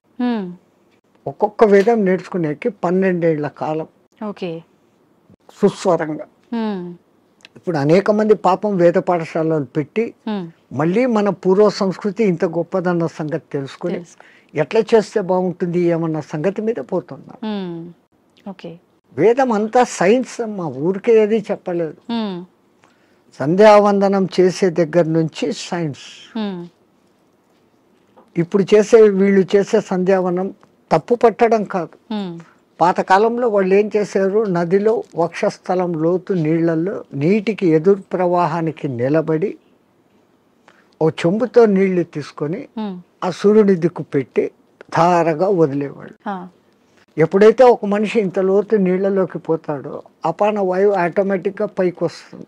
ఒక్కొక్క వేదం నేర్చుకునేకి 12 ఏళ్ల కాలం సుస్వరంగా. ఇప్పుడు అనేక మంది పాపం వేద పాఠశాలలు పెట్టి మళ్ళీ మన పూర్వ సంస్కృతి ఇంత గొప్పదన్న సంగతి తెలుసుకుని ఎట్లా చేస్తే బాగుంటుంది ఏమన్న సంగతి మీద పోతున్నారు. వేదం అంతా సైన్స్ అమ్మా, ఊరికే ఏది చెప్పలేదు. సంధ్యావందనం చేసే దగ్గర నుంచి సైన్స్. ఇప్పుడు వీళ్ళు చేసే సంధ్యావనం తప్పు పట్టడం కాదు. పాతకాలంలో వాళ్ళు ఏం చేశారు, నదిలో వక్షస్థలం లోతు నీళ్లలో నీటికి ఎదురు ప్రవాహానికి నిలబడి ఓ చెంబుతో నీళ్లు తీసుకొని ఆ సూర్యుని దిక్కు పెట్టి ధారగా వదిలేవాళ్ళు. ఎప్పుడైతే ఒక మనిషి ఇంత లోతు నీళ్లలోకి పోతాడో అపాన వాయువు ఆటోమేటిక్గా పైకి వస్తుంది.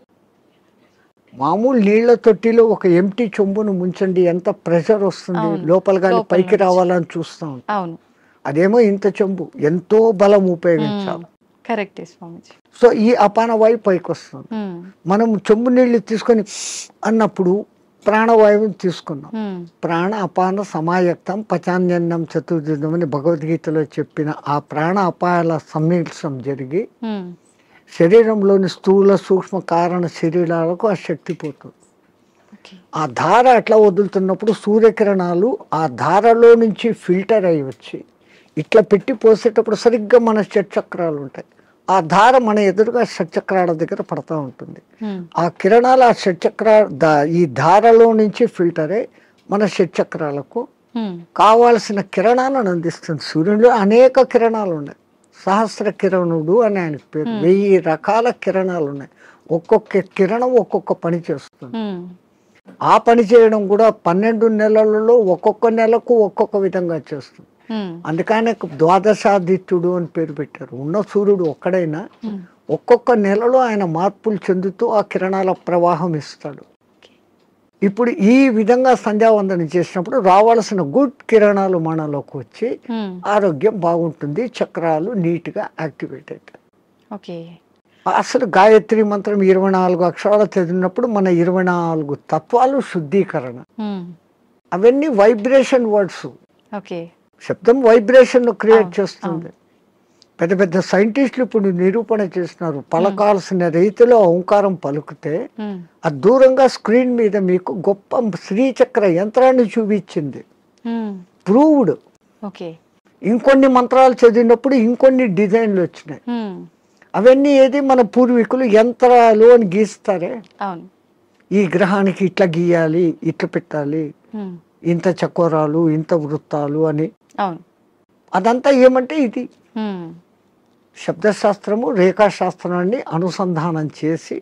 మామూలు నీళ్ల తొట్టిలో ఒక ఎంటీ చెంబును ముంచండి, ఎంత ప్రెషర్ వస్తుంది, లోపల గాలి పైకి రావాలని చూస్తూ ఉంటాం. అదేమో ఇంత చెంబు, ఎంతో బలం ఉపయోగించాలి. సో ఈ అపాన వాయువు పైకి వస్తుంది. మనం చెంబు నీళ్లు తీసుకొని అన్నప్పుడు ప్రాణవాయువుని తీసుకున్నాం. ప్రాణ అపాన సమాయక్తం పచాన్యన్నం చతుర్జుదం అని భగవద్గీతలో చెప్పిన ఆ ప్రాణ అపాయాల సమ్మిళనం జరిగి శరీరంలోని స్థూల సూక్ష్మ కారణ శరీరాలకు ఆ శక్తి పోతుంది. ఆ ధార అట్లా వదులుతున్నప్పుడు సూర్యకిరణాలు ఆ ధారలో నుంచి ఫిల్టర్ అయ్యి వచ్చి ఇట్లా పెట్టి పోసేటప్పుడు సరిగ్గా మన షట్చక్రాలు ఉంటాయి. ఆ ధార మన ఎదురుగా షట్చక్రాల దగ్గర పడతా ఉంటుంది. ఆ కిరణాలు ఆ ఈ ధారలో నుంచి ఫిల్టర్ అయ్యి మన షట్చక్రాలకు కావాల్సిన కిరణాలను అందిస్తుంది. సూర్యుడిలో అనేక కిరణాలు ఉన్నాయి. సహస్ర కిరణుడు అని ఆయనకు పేరు. 1000 రకాల కిరణాలు ఉన్నాయి. ఒక్కొక్క కిరణం ఒక్కొక్క పని చేస్తుంది. ఆ పని చేయడం కూడా 12 నెలలలో ఒక్కొక్క నెలకు ఒక్కొక్క విధంగా చేస్తుంది. అందుకనే ద్వాదశాదిత్యుడు అని పేరు పెట్టారు. ఉన్న సూర్యుడు ఒక్కడైనా ఒక్కొక్క నెలలో ఆయన మార్పులు చెందుతూ ఆ కిరణాల ప్రవాహం ఇస్తాడు. ఇప్పుడు ఈ విధంగా సంధ్యావందనం చేసినప్పుడు రావాల్సిన గుడ్ కిరణాలు మనలోకి వచ్చి ఆరోగ్యం బాగుంటుంది. చక్రాలు నీట్ గా యాక్టివేట్ అవుతాయి. అసలు గాయత్రి మంత్రం 24 అక్షరాలు చదివినప్పుడు మన 24 తత్వాలు శుద్ధీకరణ. అవన్నీ వైబ్రేషన్ వర్డ్స్. శబ్దం వైబ్రేషన్ క్రియేట్ చేస్తుంది. పెద్ద పెద్ద సైంటిస్టులు ఇప్పుడు నిరూపణ చేస్తున్నారు. పలకాల్సిన రీతిలో ఓంకారం పలుకుతే అది దూరంగా స్క్రీన్ మీద మీకు గొప్ప శ్రీచక్ర యంత్రాన్ని చూపించింది. ప్రూవ్డ్. ఇంకొన్ని మంత్రాలు చదివినప్పుడు ఇంకొన్ని డిజైన్లు వచ్చినాయి. అవన్నీ ఏది మన పూర్వీకులు యంత్రాలు అని గీస్తారే, ఈ గ్రహానికి ఇట్లా గీయాలి, ఇట్లా పెట్టాలి, ఇంత చకోరాలు, ఇంత వృత్తాలు అని. అదంతా ఏమంటే ఇది శబ్దశాస్త్రము, రేఖాశాస్త్రాన్ని అనుసంధానం చేసి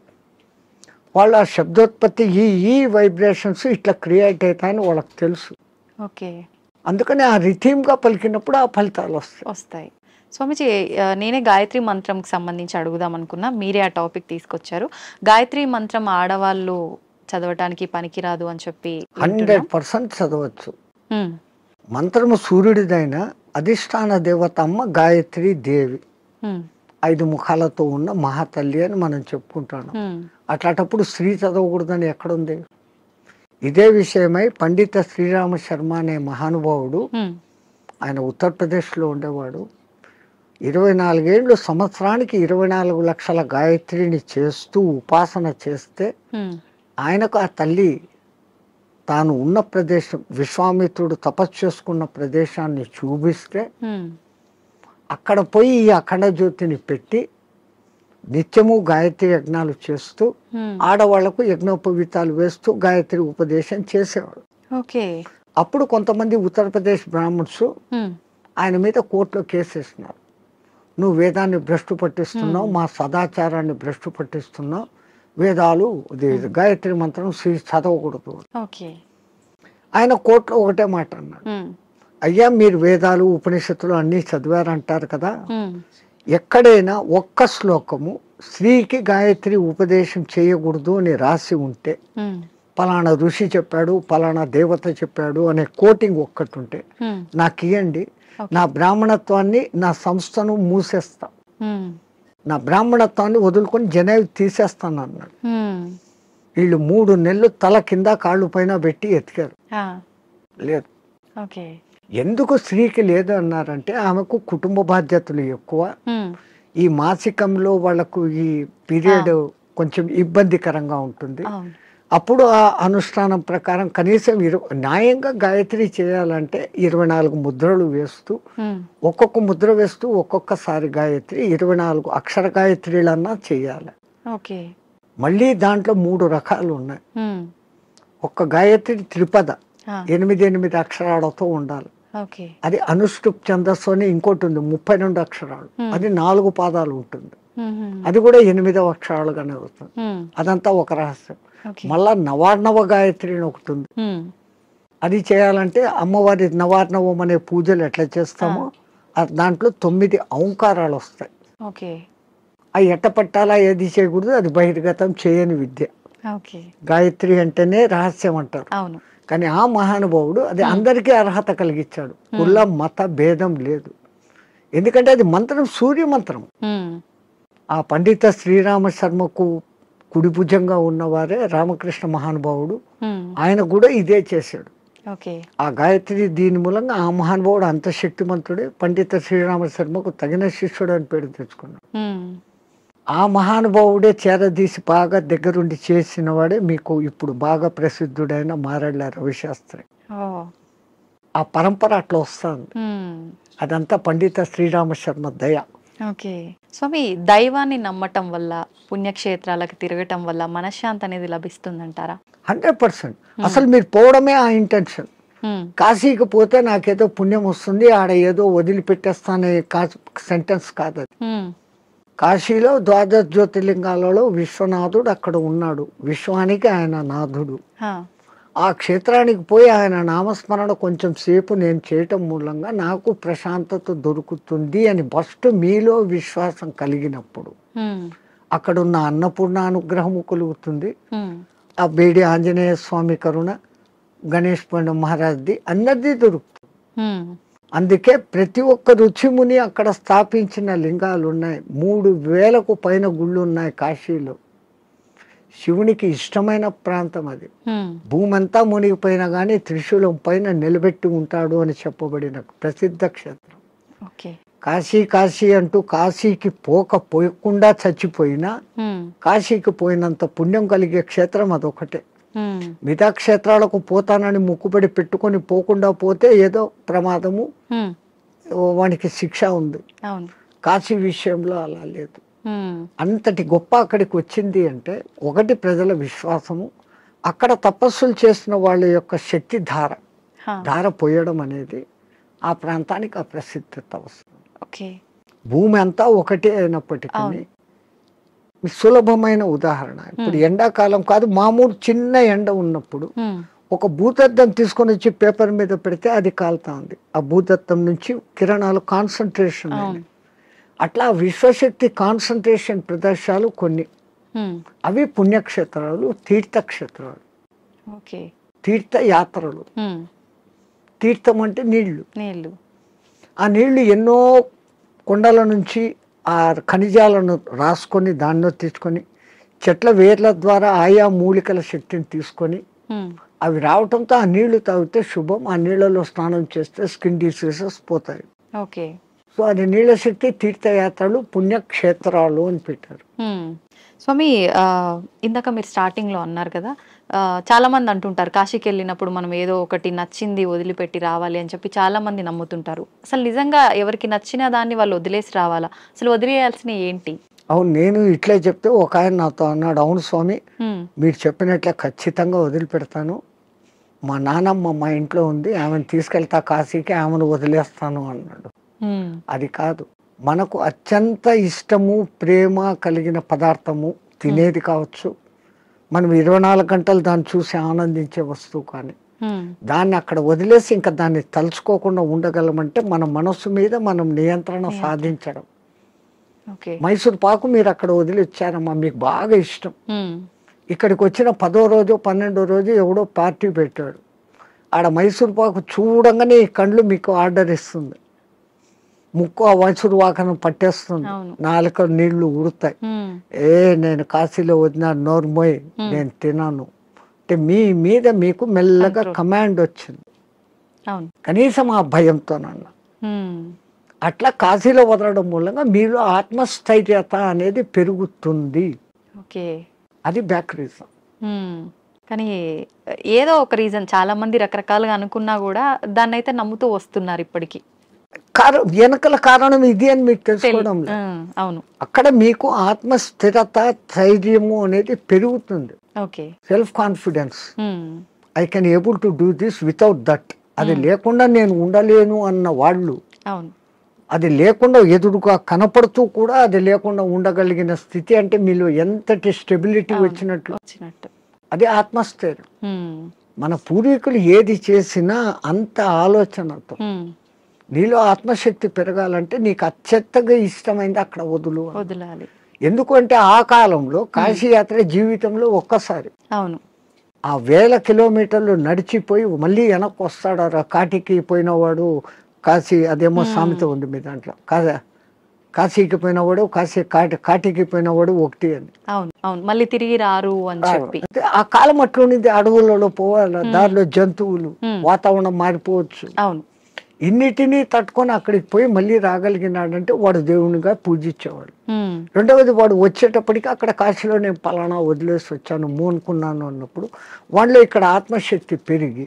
వాళ్ళ శబ్దోత్పత్తి ఈ వైబ్రేషన్స్ ఇట్లా క్రియేట్ అవుతాయని వాళ్ళకి తెలుసు. అందుకని ఆ రిథీమ్గా పలికినప్పుడు ఆ ఫలితాలు వస్తాయి. స్వామిజీ, నేనే గాయత్రి మంత్రంకి సంబంధించి అడుగుదాం అనుకున్నా, మీరే ఆ టాపిక్ తీసుకొచ్చారు. గాయత్రి మంత్రం ఆడవాళ్ళు చదవటానికి పనికిరాదు అని చెప్పి 100% చదవచ్చు. మంత్రము సూర్యుడిదైనా అధిష్టాన దేవత అమ్మ గాయత్రి దేవి, 5 ముఖాలతో ఉన్న మహాతల్లి అని మనం చెప్పుకుంటాను. అట్లాంటప్పుడు స్త్రీ చదవకూడదని ఎక్కడుంది? ఇదే విషయమై పండిత శ్రీరామ శర్మ అనే మహానుభావుడు, ఆయన ఉత్తరప్రదేశ్లో ఉండేవాడు. 24 ఏళ్ళు సంవత్సరానికి 24 లక్షల గాయత్రిని చేస్తూ ఉపాసన చేస్తే ఆయనకు ఆ తల్లి తాను ఉన్న ప్రదేశం, విశ్వామిత్రుడు తపస్సు చేసుకున్న ప్రదేశాన్ని చూపిస్తే అక్కడ పోయి ఈ అఖండ జ్యోతిని పెట్టి నిత్యము గాయత్రి యజ్ఞాలు చేస్తూ ఆడవాళ్లకు యజ్ఞోపవీతాలు వేస్తూ గాయత్రి ఉపదేశం చేసేవాడు. అప్పుడు కొంతమంది ఉత్తరప్రదేశ్ బ్రాహ్మణ్స్ ఆయన మీద కోర్టులో కేసేస్తున్నారు. నువ్వు వేదాన్ని భ్రష్టు పట్టిస్తున్నావు, మా సదాచారాన్ని భ్రష్టు పట్టిస్తున్నావు, వేదాలు గాయత్రి మంత్రం చదవకూడదు. ఆయన కోర్టులో ఒకటే మాట అన్నాడు, అయ్యా మీరు వేదాలు ఉపనిషత్తులు అన్నీ చదివారంటారు కదా, ఎక్కడైనా ఒక్క శ్లోకము స్త్రీకి గాయత్రి ఉపదేశం చేయకూడదు అని రాసి ఉంటే, పలానా ఋషి చెప్పాడు, పలానా దేవత చెప్పాడు అనే కోటింగ్ ఒక్కటి ఉంటే నాకు ఇవ్వండి, నా బ్రాహ్మణత్వాన్ని, నా సంస్థను మూసేస్తా, నా బ్రాహ్మణత్వాన్ని వదులుకొని జనేవి తీసేస్తాను అన్నాడు. వీళ్ళు 3 నెలలు తల కింద కాళ్ళు పైన పెట్టి ఎతికారు, లేదు. ఎందుకు స్త్రీకి లేదు అన్నారంటే ఆమెకు కుటుంబ బాధ్యతలు ఎక్కువ, ఈ మాసికంలో వాళ్ళకు ఈ పీరియడ్ కొంచెం ఇబ్బందికరంగా ఉంటుంది. అప్పుడు ఆ అనుష్ఠానం ప్రకారం కనీసం న్యాయంగా గాయత్రి చేయాలంటే 24 ముద్రలు వేస్తూ, ఒక్కొక్క ముద్ర వేస్తూ ఒక్కొక్కసారి గాయత్రి 24 అక్షర గాయత్రిలన్నా చేయాలి. మళ్ళీ దాంట్లో 3 రకాలు ఉన్నాయి. ఒక్క గాయత్రి త్రిపద 8 అక్షరాలతో ఉండాలి. అది అనుష్టుప్ ఛందస్సు అని ఇంకోటి ఉంది 32 అక్షరాలు, అది 4 పాదాలు ఉంటుంది, అది కూడా 8వ అక్షరాలుగానే వస్తుంది. అదంతా ఒక రహస్యం. మళ్ళా నవార్ణవ గాయత్రి అని ఒకటి ఉంది, అది చేయాలంటే అమ్మవారి నవార్ణవం అనే పూజలు ఎట్లా చేస్తామో దాంట్లో 9 ఔంకారాలు వస్తాయి. అవి ఎట్ట పట్టాలా, ఏది చేయకూడదు, అది బహిర్గతం చేయని విద్య. గాయత్రి అంటేనే రహస్యం అంటారు. కానీ ఆ మహానుభావుడు అది అందరికీ అర్హత కలిగించాడు. కుల మత భేదం లేదు, ఎందుకంటే అది మంత్రం సూర్య మంత్రం. ఆ పండిత శ్రీరామ శర్మకు కుడి భుజంగా ఉన్నవారే రామకృష్ణ మహానుభావుడు, ఆయన కూడా ఇదే చేశాడు. ఆ గాయత్రి దీని మూలంగా ఆ మహానుభావుడు అంత శక్తిమంతుడే పండిత శ్రీరామ శర్మకు తగిన శిష్యుడు అని పేరు తెచ్చుకున్నాడు. ఆ మహానుభావుడే చేరదీసి బాగా దగ్గరుండి చేసిన వాడే మీకు ఇప్పుడు బాగా ప్రసిద్ధుడైన మారెళ్ళ రవిశాస్త్రి. ఆ పరంపర అట్లా వస్తుంది. అదంతా పండిత శ్రీరామ శర్మ దయ. స్వామి, దైవాన్ని నమ్మటం వల్ల, పుణ్యక్షేత్రాలకు తిరగటం వల్ల మనశ్శాంతి అనేది లభిస్తుందంటారా? 100%. అసలు మీరు పోవడమే ఆ ఇంటెన్షన్. కాశీకి పోతే నాకేదో పుణ్యం వస్తుంది, ఆడ ఏదో వదిలిపెట్టేస్తానే సెంటెన్స్ కాదు అది. కాశీలో 12 జ్యోతిర్లింగాలలో విశ్వనాథుడు అక్కడ ఉన్నాడు, విశ్వానికి ఆయన నాథుడు. ఆ క్షేత్రానికి పోయి ఆయన నామస్మరణ కొంచెం సేపు నేను చేయటం మూలంగా నాకు ప్రశాంతత దొరుకుతుంది అని ఫస్ట్ మీలో విశ్వాసం కలిగినప్పుడు అక్కడున్న అన్నపూర్ణ అనుగ్రహము కలుగుతుంది. ఆ బేడి ఆంజనేయ స్వామి కరుణ, గణేష్ పండ మహారాజ్ది అందరిది దొరుకుతుంది. అందుకే ప్రతి ఒక్క రుచిముని అక్కడ స్థాపించిన లింగాలు ఉన్నాయి. 3000కు పైన గుళ్ళు ఉన్నాయి కాశీలో. శివునికి ఇష్టమైన ప్రాంతం అది. ఉమ్, భూమి అంతా మునిగిపోయినా కానీ త్రిశూలం పైన నిలబెట్టి ఉంటాడు అని చెప్పబడిన ప్రసిద్ధ క్షేత్రం. ఓకే. కాశీ కాశీ అంటూ కాశీకి పోకుండా చచ్చిపోయినా ఉమ్, కాశీకి పోయినంత పుణ్యం కలిగే క్షేత్రం అదొకటే. ఉమ్, మిగతా క్షేత్రాలకు పోతానని మొక్కుబడి పెట్టుకొని పోకుండా పోతే ఏదో ప్రమాదము, ఉమ్, వానికి శిక్ష ఉంది. అవును. కాశీ విషయంలో అలా లేదు. ఉమ్, అంతటి గొప్ప అక్కడికి వచ్చింది అంటే ఒకటి ప్రజల విశ్వాసము, అక్కడ తపస్సులు చేసిన వాళ్ళ యొక్క శక్తి హా, ధార పోయడం అనేది ఆ ప్రాంతానికి అప్రసిద్ధత వస్తుంది. ఓకే. భూమి అంతా ఒకటే అయినప్పటికీ అవును. సులభమైన ఉదాహరణ, ఇప్పుడు ఎండాకాలం కాదు, మామూలు చిన్న ఎండ ఉన్నప్పుడు ఉమ్, ఒక భూతద్దం తీసుకొని వచ్చి పేపర్ మీద పెడితే అది కాలుతా ఉంది. ఆ భూతద్దం నుంచి కిరణాలు కాన్సన్ట్రేషన్ అవును. అట్లా విశ్వశక్తి కాన్సన్ట్రేషన్ ప్రదేశాలు కొన్ని, ఉమ్, అవి పుణ్యక్షేత్రాలు, తీర్థక్షేత్రాలు, ఓకే. తీర్థయాత్రలు. ఉమ్, తీర్థం అంటే నీళ్లు. నీళ్ళు. ఆ నీళ్లు ఎన్నో కొండల నుంచి ఆ ఖనిజాలను రాసుకొని దానిలో తీసుకొని చెట్ల వేర్ల ద్వారా ఆయా మూలికల శక్తిని తీసుకొని ఉమ్, అవి రావటంతో ఆ నీళ్లు తాగితే శుభం. ఆ నీళ్లలో స్నానం చేస్తే స్కిన్ డిసీజెస్ పోతాయి. ఓకే. సో అది నీళ్ళ శక్తి, తీర్థయాత్రలు, పుణ్యక్షేత్రాలు అని పెట్టారు. ఉమ్. స్వామి, ఇందాక మీరు స్టార్టింగ్లో అన్నారు కదా, చాలా మంది అంటుంటారు కాశీకి వెళ్ళినప్పుడు మనం ఏదో ఒకటి నచ్చింది వదిలిపెట్టి రావాలి అని చెప్పి చాలా మంది నమ్ముతుంటారు. అసలు నిజంగా ఎవరికి నచ్చిన దాన్ని వాళ్ళు వదిలేసి రావాలా? అసలు వదిలేయాల్సిన ఏంటి? అవును, నేను ఇట్లే చెప్తే ఒక ఆయన నాతో అన్నాడు, అవును స్వామి ఉమ్, మీరు చెప్పినట్లే ఖచ్చితంగా వదిలిపెడతాను, మా నానమ్మ మా ఇంట్లో ఉంది, ఆమెను తీసుకెళ్తా కాశీకి, ఆమెను వదిలేస్తాను అన్నాడు. ఉమ్, అది కాదు, మనకు అత్యంత ఇష్టము ప్రేమ కలిగిన పదార్థము తినేది కావచ్చు, మనం 24 గంటలు దాన్ని చూసి ఆనందించే వస్తువు, కానీ ఉమ్, దాన్ని అక్కడ వదిలేసి ఇంకా దాన్ని తలుచుకోకుండా ఉండగలమంటే మన మనస్సు మీద మనం నియంత్రణ సాధించడం. ఓకే. మైసూర్ పాకు మీరు అక్కడ వదిలి వచ్చారమ్మా, మీకు బాగా ఇష్టం. ఉమ్, ఇక్కడికి వచ్చిన 10వ రోజు 12వ రోజు ఎవడో పార్టీ పెట్టాడు, ఆడ మైసూర్ పాకు చూడంగానే ఈ కళ్ళు మీకు ఆర్డర్ ఇస్తుంది, ముక్కు ఆ మైసూర్ పాకను పట్టేస్తుంది, అవును. నాలుక నీళ్లు ఉడతాయి. ఉమ్, నేను కాశీలో వదిన నోర్మోయ్ నేను తినాను అంటే మీ మీద మీకు మెల్లగా కమాండ్ వచ్చింది, అవును. కనీసం ఆ భయంతోనన్నా. ఉమ్, అట్లా కాశీలో వదలడం మూలంగా మీలో ఆత్మస్థైర్యత అనేది పెరుగుతుంది. ఓకే. అది బ్యాక్ రీజన్. ఉమ్, కానీ ఏదో ఒక రీజన్, చాలా మంది రకరకాలుగా అనుకున్నా కూడా దాన్ని అయితే నమ్ముతూ వస్తున్నారు ఇప్పటికీ. వెనకల కారణం ఇది అని మీకు తెలుసుకోవడం లేదు. అవును. అక్కడ మీకు ఆత్మస్థిరత, ధైర్యము అనేది పెరుగుతుంది. Okay. Self confidence, um, I can able to do this without that. అది లేకుండా నేను ఉండలేను అన్న వాళ్ళు, అవును. అది లేకుండా ఎదురుగా కనపడుతూ కూడా అది లేకుండా ఉండగలిగిన స్థితి అంటే మీలో ఎంతటి స్టెబిలిటీ వచ్చినట్లు, అది ఆత్మస్థైర్యం. ఉమ్, మన పూర్వీకులు ఏది చేసినా అంత ఆలోచనతో. ఉమ్, నీలో ఆత్మశక్తి పెరగాలంటే నీకు అత్యంతగా ఇష్టమైంది అక్కడ వదలాలి. ఎందుకంటే ఆ కాలంలో కాశీయాత్ర జీవితంలో ఒక్కసారి. అవును. ఆ 1000 కిలోమీటర్లు నడిచిపోయి మళ్ళీ వెనక్కి వస్తాడు. కాటికి పోయినవాడు కాశీ, అదేమో సామెత ఉంది మీ దాంట్లో, కాశీకి పోయినవాడు కాటికి పోయినవాడు ఒకటి అని. అవును, అవును. మళ్ళీ తిరిగి రారు అని చెప్పి. ఆ కాలం అట్లుంది, అడవులలో పోవాలి, దారిలో జంతువులు, వాతావరణం మారిపోవచ్చు. అవును. ఇన్నిటినీ తట్టుకొని అక్కడికి పోయి మళ్ళీ రాగలిగినాడంటే వాడు దేవునిగా పూజించేవాడు. ఉమ్, రెండవది, వాడు వచ్చేటప్పటికి అక్కడ కాశీలో నేను పలానా వదిలేసి వచ్చాను మూనుకున్నాను అన్నప్పుడు వాళ్ళలో ఇక్కడ ఆత్మశక్తి పెరిగి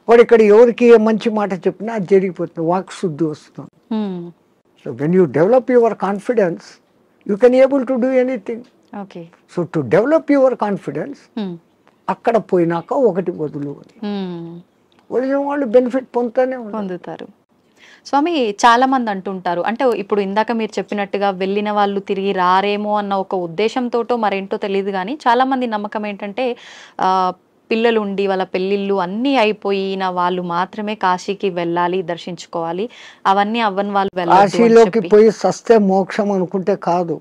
వాడు ఇక్కడ ఎవరికి ఏ మంచి మాట చెప్పినా అది జరిగిపోతుంది, వాక్ శుద్ధి వస్తుంది. So when you develop your confidence you can able to do anything. Okay. So to develop your confidence అక్కడ పోయినాక ఒకటి వదిలి వదిలిన వాళ్ళు బెనిఫిట్ పొందుతారు. స్వామి, చాలా మంది అంటుంటారు, అంటే ఇప్పుడు ఇందాక మీరు చెప్పినట్టుగా వెళ్ళిన వాళ్ళు తిరిగి రారేమో అన్న ఒక ఉద్దేశంతోటో మరేంటో తెలియదు, కానీ చాలా మంది నమ్మకం ఏంటంటే పిల్లలు ఉండి వాళ్ళ పెళ్ళిళ్ళు అన్నీ అయిపోయిన వాళ్ళు మాత్రమే కాశీకి వెళ్ళాలి, దర్శించుకోవాలి, అవన్నీ అవ్వని వాళ్ళు కాశీలోకి పోయి సస్తే మోక్షం అనుకుంటే కాదు.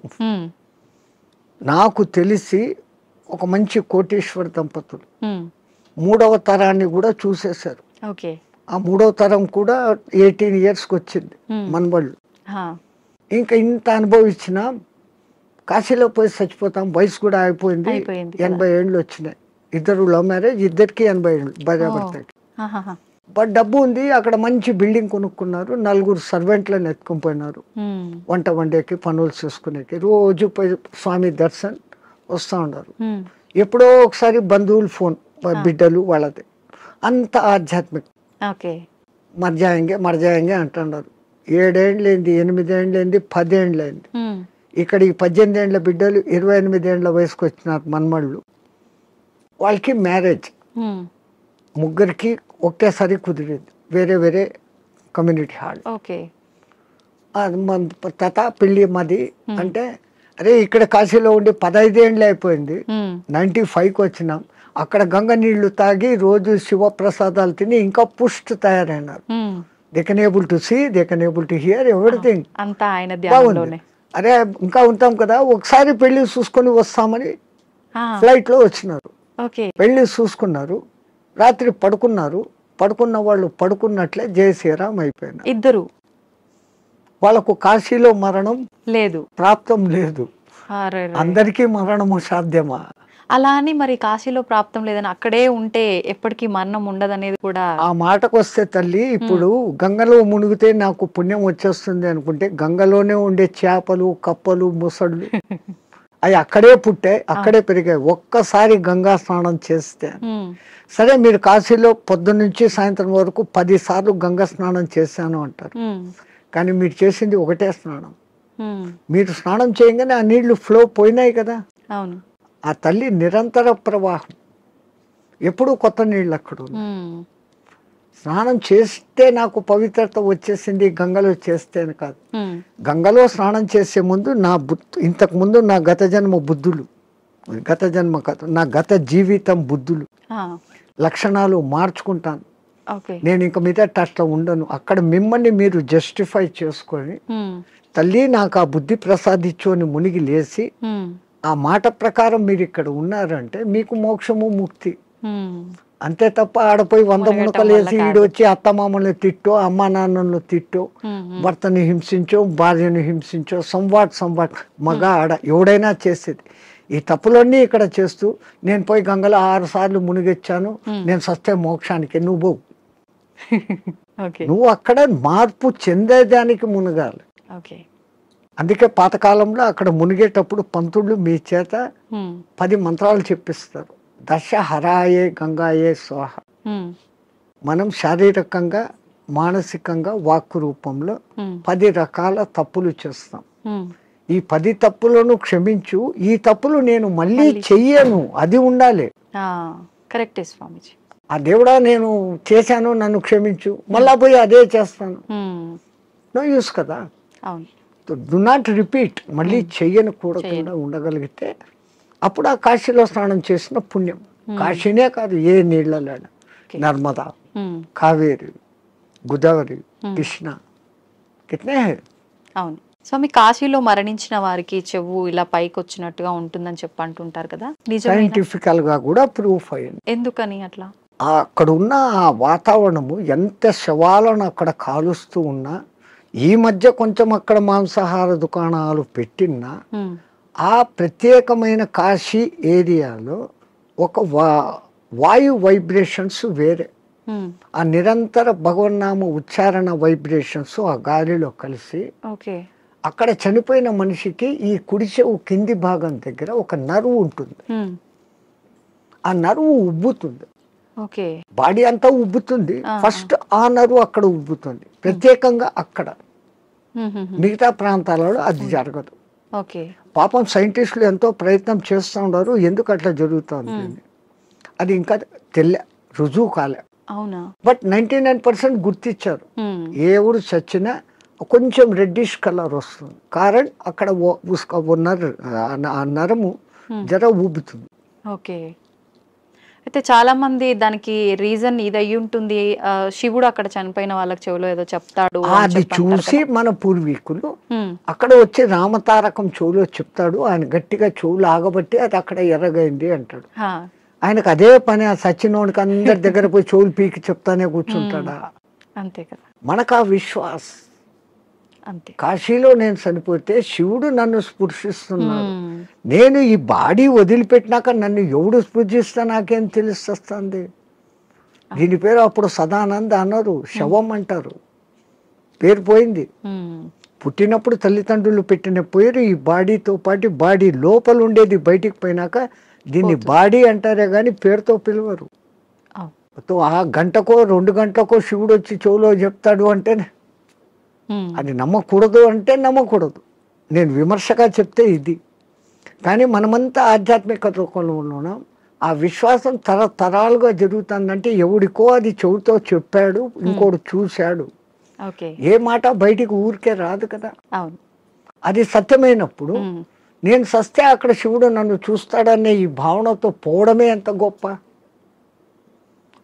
నాకు తెలిసి ఒక మంచి కోటీశ్వర దంపతులు 3వ తరాన్ని కూడా చూసేశారు. ఓకే. ఆ 3వ తరం కూడా 18 yearsకి వచ్చింది మనవాళ్ళు. ఇంకా ఇంత అనుభవించిన కాశీలో పోయి చచ్చిపోతాం, వయసు కూడా అయిపోయింది, అయిపోయింది 80 ఏళ్ళు వచ్చినాయి. ఇద్దరు లవ్ మ్యారేజ్, ఇద్దరికి 80 ఏళ్ళు భార్యాభర్తకి. ఆహాహా. బట్ డబ్బు ఉంది, అక్కడ మంచి బిల్డింగ్ కొనుక్కున్నారు, 4 సర్వెంట్లను ఎత్తుకొని పోయినారు వంట వండేకి, పనులు చేసుకునేకి. రోజు పోయి స్వామి దర్శన్ వస్తూ ఉన్నారు. ఎప్పుడో ఒకసారి బంధువులు ఫోన్, బిడ్డలు వాళ్ళది. అంత ఆధ్యాత్మిక. ఓకే. మర్జాయంగే అంటున్నారు. 7 ఏళ్ళైంది, 8 ఏళ్ళైంది, 10 ఏళ్ళైంది. ఇక్కడ ఈ 18 ఏళ్ళ బిడ్డలు 28 ఏళ్ళ వయసుకు వచ్చినారు మన్మళ్ళు. వాళ్ళకి మ్యారేజ్ ముగ్గురికి ఒకేసారి కుదిరింది, వేరే వేరే కమ్యూనిటీ హాల్. ఓకే. తాత పెళ్ళి మాది అంటే, అరే ఇక్కడ కాశీలో ఉండి 15 ఏళ్ళు అయిపోయింది, 95కి వచ్చినాం, అక్కడ గంగ నీళ్లు తాగి రోజు శివప్రసాదాలు తిని ఇంకా పుష్ట్ తయారైనారు. They can able to see, they can able to hear everything. అంతా ఆయన ధ్యానంలోనే. అరే ఇంకా ఉంటాం కదా, ఒకసారి పెళ్లి చూసుకొని వస్తామని ఫ్లైట్ లో వచ్చినారు. పెళ్లి చూసుకున్నారు, రాత్రి పడుకున్నారు. పడుకున్న వాళ్ళు పడుకున్నట్లే జయ శ్రీరామ్ అయిపోయినారు ఇద్దరు. వాళ్ళకు కాశీలో మరణం లేదు, ప్రాప్తం లేదు. అందరికీ మరణము సాధ్యమా? అలా అని మరి కాశీలో ప్రాప్తం లేదని అక్కడే ఉంటే ఎప్పటికీ మరణం ఉండదనేది కూడా. ఆ మాటకు వస్తే తల్లి, ఇప్పుడు గంగలో మునిగితే నాకు పుణ్యం వచ్చేస్తుంది అనుకుంటే, గంగలోనే ఉండే చేపలు, కప్పలు, ముసళ్ళు అవి అక్కడే పుట్టాయి, అక్కడే పెరిగాయి. ఒక్కసారి గంగా స్నానం చేస్తే, సరే మీరు కాశీలో పొద్దున్న నుంచి సాయంత్రం వరకు 10 సార్లు గంగా స్నానం చేశాను అంటారు, కానీ మీరు చేసింది ఒకటే స్నానం. మీరు స్నానం చేయగానే ఆ నీళ్లు ఫ్లో పోయినాయి కదా. అవును. ఆ తల్లి నిరంతర ప్రవాహం, ఎప్పుడూ కొత్త నీళ్ళు అక్కడ ఉన్నాయి. స్నానం చేస్తే నాకు పవిత్రత వచ్చేసింది గంగలో చేస్తేనే కాదు. గంగలో స్నానం చేసే ముందు ఇంతకు ముందు నా గత జన్మ బుద్ధులు, గత జన్మ కాదు, నా గత జీవితం బుద్ధులు, లక్షణాలు మార్చుకుంటాను. నేను ఇంక మీద అట్లా ఉండను. అక్కడ మిమ్మల్ని మీరు జస్టిఫై చేసుకొని, తల్లి నాకు ఆ బుద్ధి ప్రసాదించు అని మునిగి లేచి, ఆ మాట ప్రకారం మీరు ఇక్కడ ఉన్నారంటే మీకు మోక్షము, ముక్తి. అంతే తప్ప ఆడపోయి 100 మునకలు వేసి ఈడొచ్చి అత్తమామల్ని తిట్టో, అమ్మా నాన్నలను తిట్టో, భర్తని హింసించో, భార్యను హింసించో, సంవాట్ మగ ఆడ ఎవడైనా చేసేది. ఈ తప్పులన్నీ ఇక్కడ చేస్తూ, నేను పోయి గంగలో 6 సార్లు మునిగొచ్చాను, నేను సస్తే మోక్షానికి, నువ్వు నువ్వు అక్కడ మార్పు చెందేదానికి మునగాలి. అందుకే పాతకాలంలో అక్కడ మునిగేటప్పుడు పంతుళ్ళు మీ చేత 10 మంత్రాలు చెప్పిస్తారు. దశ హరాయే గంగాయే స్వాహ. మనం శారీరకంగా, మానసికంగా, వాక్కు రూపంలో 10 రకాల తప్పులు చేస్తాం. ఈ 10 తప్పులను క్షమించు, ఈ తప్పులు నేను మళ్ళీ చెయ్యను, అది ఉండాలి. కరెక్టే స్వామిజీ. ఆ దేవుడా నేను చేశాను, నన్ను క్షమించు, మళ్ళా పోయి అదే చేస్తాను, నో యూస్ కదా. Do not repeat. మళ్ళీ చెయ్యను కూడకుండా ఉండగలిగితే అప్పుడు ఆ కాశీలో స్నానం చేసిన పుణ్యం. కాశీనే కాదు, ఏ నీళ్ళలో, నర్మదా, కావేరి, గోదావరి, కృష్ణ, కిట్నే. అవును స్వామి, కాశీలో మరణించిన వారికి చెవు ఇలా పైకి వచ్చినట్టుగా ఉంటుందని చెప్పి అంటుంటారు కదా, సైంటిఫికల్ గా కూడా ప్రూఫ్ అయ్యింది. ఎందుకని అట్లా? అక్కడ ఉన్న ఆ వాతావరణము, ఎంత శవాలను అక్కడ కాలుస్తూ ఉన్నా, ఈ మధ్య కొంచెం అక్కడ మాంసాహార దుకాణాలు పెట్టినా, ఆ ప్రత్యేకమైన కాశీ ఏరియాలో ఒక వాయు వైబ్రేషన్స్ వేరే, ఆ నిరంతర భగవన్నామ ఉచ్చారణ వైబ్రేషన్స్ ఆ గాలిలో కలిసి, అక్కడ చనిపోయిన మనిషికి ఈ కుడి చెవు కింది భాగం దగ్గర ఒక నరువు ఉంటుంది. ఆ నరువు ఉబ్బుతుంది, బాడీ అంతా ఉబ్బుతుంది. ఫస్ట్ ఆ నరువు అక్కడ ఉబ్బుతుంది ప్రత్యేకంగా అక్కడ. మిగతా ప్రాంతాలలో అది జరగదు. పాపం సైంటిస్టులు ఎంతో ప్రయత్నం చేస్తూ ఉన్నారు, ఎందుకు అట్లా జరుగుతుంది అది ఇంకా రుజువు కాలే. బట్ 99% గుర్తించారు. ఏ ఊరు చచ్చినా కొంచెం రెడ్డిష్ కలర్ వస్తుంది, కారణం అక్కడ నరము జర ఊబుతుంది. అయితే చాలా మంది దానికి రీజన్ ఇది అయ్యి ఉంటుంది, శివుడు అక్కడ చనిపోయిన వాళ్ళకి చెవులో ఏదో చెప్తాడు, అది చూసి మన పూర్వీకులు అక్కడ వచ్చి రామతారకం చెవులో చెప్తాడు, ఆయన గట్టిగా చెవులు ఆగబట్టి అది అక్కడ ఎర్రగైంది అంటాడు. ఆయనకు అదే పని, ఆ సచ్చినోడికి అందరి దగ్గర పోయి చెవులు పీకి చెప్తానే కూర్చుంటాడా? అంతే కదా. మనకు ఆ విశ్వాస్ అంతే. కాశీలో నేను చనిపోతే శివుడు నన్ను స్పృశిస్తున్నాడు. నేను ఈ బాడీ వదిలిపెట్టినాక నన్ను ఎవడు స్పృశిస్తా నాకేం తెలుస్తుంది. దీని పేరు అప్పుడు సదానంద అన్నారు, శవం అంటారు. పేరు పోయింది. పుట్టినప్పుడు తల్లిదండ్రులు పెట్టిన పేరు ఈ బాడీతో పాటు బాడీ లోపల ఉండేది బయటికి పోయినాక దీన్ని బాడీ అంటారే కానీ పేరుతో పిలవరు. ఆ గంటకో 2 గంటలకో శివుడు వచ్చి చెవులో చెప్తాడు అంటే అది నమ్మకూడదు అంటే నమ్మకూడదు. నేను విమర్శగా చెప్తే ఇది. కానీ మనమంతా ఆధ్యాత్మికతలో ఉన్నాం. ఆ విశ్వాసం తరతరాలుగా జరుగుతుందంటే ఎవడికో అది చెవుతో చెప్పాడు, ఇంకోడు చూశాడు. ఏ మాట బయటికి ఊరికే రాదు కదా. అది సత్యమైనప్పుడు నేను సస్తే అక్కడ శివుడు నన్ను చూస్తాడనే ఈ భావనతో పోవడమే ఎంత గొప్ప.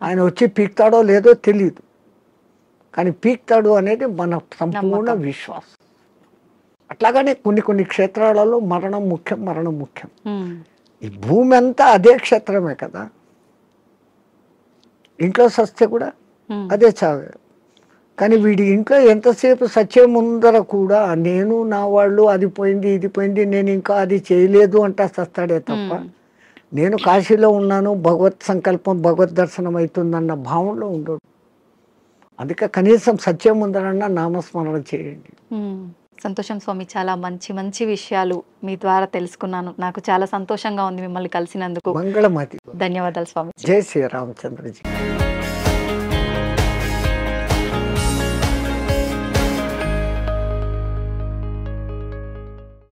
ఆయన వచ్చి పీక్తాడో లేదో తెలియదు, కానీ పీక్తాడు అనేది మన సంపూర్ణ విశ్వాసం. అట్లాగనే కొన్ని క్షేత్రాలలో మరణం ముఖ్యం. ఈ భూమి అంతా అదే క్షేత్రమే కదా. ఇంట్లో సస్తే కూడా అదే చావే. కానీ వీడి ఇంట్లో ఎంతసేపు సత్యం ముందర కూడా నేను నా వాళ్ళు అది పోయింది ఇది పోయింది నేను ఇంకా అది చేయలేదు అంటా సస్తాడే తప్ప నేను కాశీలో ఉన్నాను, భగవత్ సంకల్పం భగవద్ దర్శనం అవుతుందన్న భావనలో ఉండడు. అందుకే కనీసం సత్యం ముందరన్నా నామస్మరణ చేయండి. సంతోషం స్వామి, చాలా మంచి విషయాలు మీ ద్వారా తెలుసుకున్నాను. నాకు చాలా సంతోషంగా ఉంది మిమ్మల్ని కలిసినందుకు. మంగళమతి. ధన్యవాదాలు స్వామి. జై శ్రీరామచంద్రజీ.